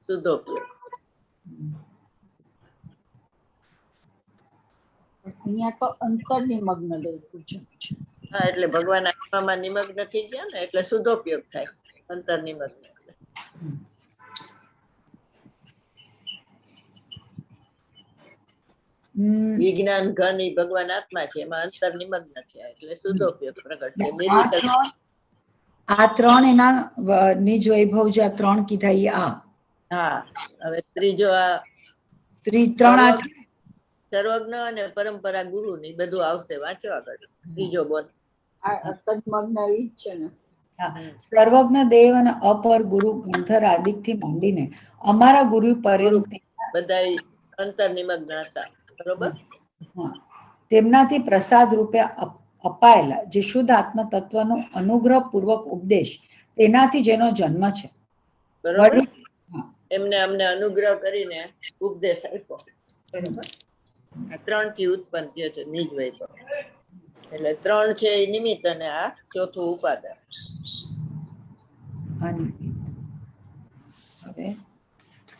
શુદ્ધ ઉપયોગ. અહીંયા તો અંતર નિમગ્ન લખ્યું છે. હા, એટલે ભગવાન આત્મામાં નિમગ્ન થઈ ગયા ને, એટલે શુદ્ધોપયોગ થાય. અંતર નિમગ્ન એટલે વિજ્ઞાન ઘન એ ભગવાન આત્મા છે, એમાં અંતર નિમગ્ન થયા એટલે શુદ્ધોપયોગ પ્રગટ. આ ત્રણ એના નિજ વૈભવ જે આ ત્રણ કીધા એ આ. હા, હવે ત્રીજો આ ત્રણ આ છે. સર્વજ્ઞ અને પરંપરા ગુરુ ની બધું આવશે, વાંચો આગળ. ત્રીજો બોલ. તન્મગ્ન ઈ જ છે ને. સર્વજ્ઞ દેવ અને અપર ગુરુ ગંધર આદિક થી માંડીને અમારા ગુરુ પર્યંત બધા અંતર નિમગ્ન હતા, બરોબર. તેમનાથી પ્રસાદ રૂપે અપાયેલા જે શુદ્ધ આત્મ તત્વનો અનુગ્રહ પૂર્વક ઉપદેશ તેનાથી જેનો જન્મ છે, બરોબર. એમને અમને અનુગ્રહ કરીને ઉપદેશ આપ્યો, બરોબર. આ 3 થી ઉત્પન્ન થયો છે નિજ વૈભવ. એટલે 3 છે એ નિમિત્ત અને આ ચોથું ઉપાદાન. હવે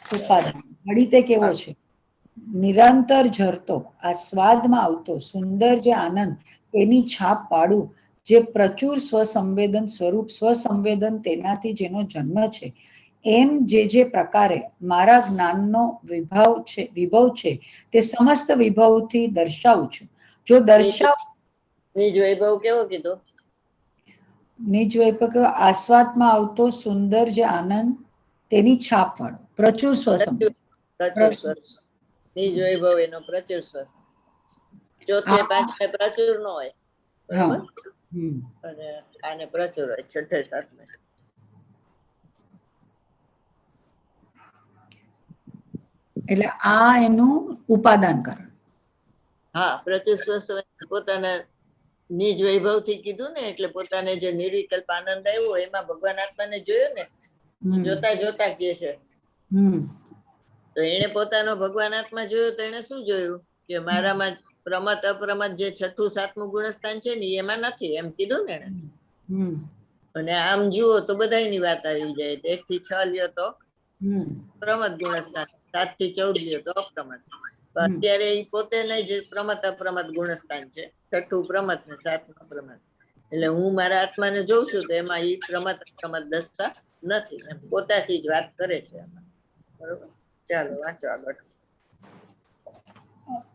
ઉપાદાન વળી તે કેવો છે? નિરંતર ઝરતો આ સ્વાદમાં આવતો સુંદર જે આનંદ તેની છાપ પાડું જે પ્રચુર સ્વસંવેદન સ્વરૂપ સ્વસંવેદન તેનાથી જેનો જન્મ છે, એમ જે પ્રકારે મારા જ્ઞાનનો વિભવ છે તે સમસ્ત વિભવથી દર્શાવું છું. જો દર્શાવ નિજ વૈભવ કેવો કીધો? નિજ વૈભવ આસ્વાદમાં આવતો સુંદર જે આનંદ તેની છાપ વાળો પ્રચુર સ્વસંવેદન. નિજ વૈભવ એનો પ્રચુર સ્વસંવેદન. ચોથે પાંચમે પ્રચુર નો હોય, બરોબર. અને આને પ્રચુર હોય છઠ્ઠે સાતમે. એટલે આ એનું ઉપાદાન કારણ. હા, પ્રચુર સ્વસંવેદન પોતાના નિજ વૈભવ થી કીધું ને, એટલે પોતાને જે નિર્વિકલ્પ આનંદ આવ્યો એમાં ભગવાન આત્માને જોયો ને, જોતા જોતા કે છે. તો એને પોતાનો ભગવાન આત્મા જોયો તો એને શું જોયું કે મારામાં પ્રમત અપ્રમત જે છઠ્ઠું સાતમું ગુણસ્થાન છે ને એમાં નથી, એમ કીધું ને એને. અને આમ જુઓ તો બધાની વાત આવી જાય. 1 થી 6 લ્યો તો પ્રમત ગુણસ્થાન, 7 થી 14 લ્યો તો અપ્રમત. અત્યારે એ પોતે નહીં જે પ્રમત અપ્રમત ગુણસ્થાન છે, છઠ્ઠું પ્રમત ને 7મું અપ્રમત. એટલે હું મારા આત્માને જોઉં છું તો એમાં એ પ્રમત અપ્રમત દશા નથી, એમ પોતાથી જ વાત કરે છે એમાં, બરોબર. ચાલો વાંચો આગળ.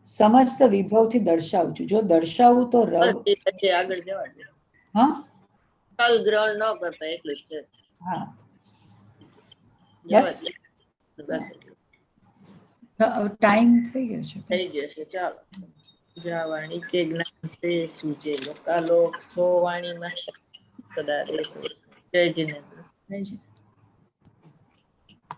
સમસ્ત વિભવથી દર્શાવું છું. જો દર્શાવું તો આગળ જવા દે. હા, ફલ ગ્રહણ ન કરતા એટલું જ છે. હા, ટાઈમ થઈ ગયો છે. થઈ ગયો છે, ચાલો. જાવાણી કે જ્ઞાન સે સૂજે લોકાલોક સો વાણીમાં સદા જય જિનેન્દ્ર.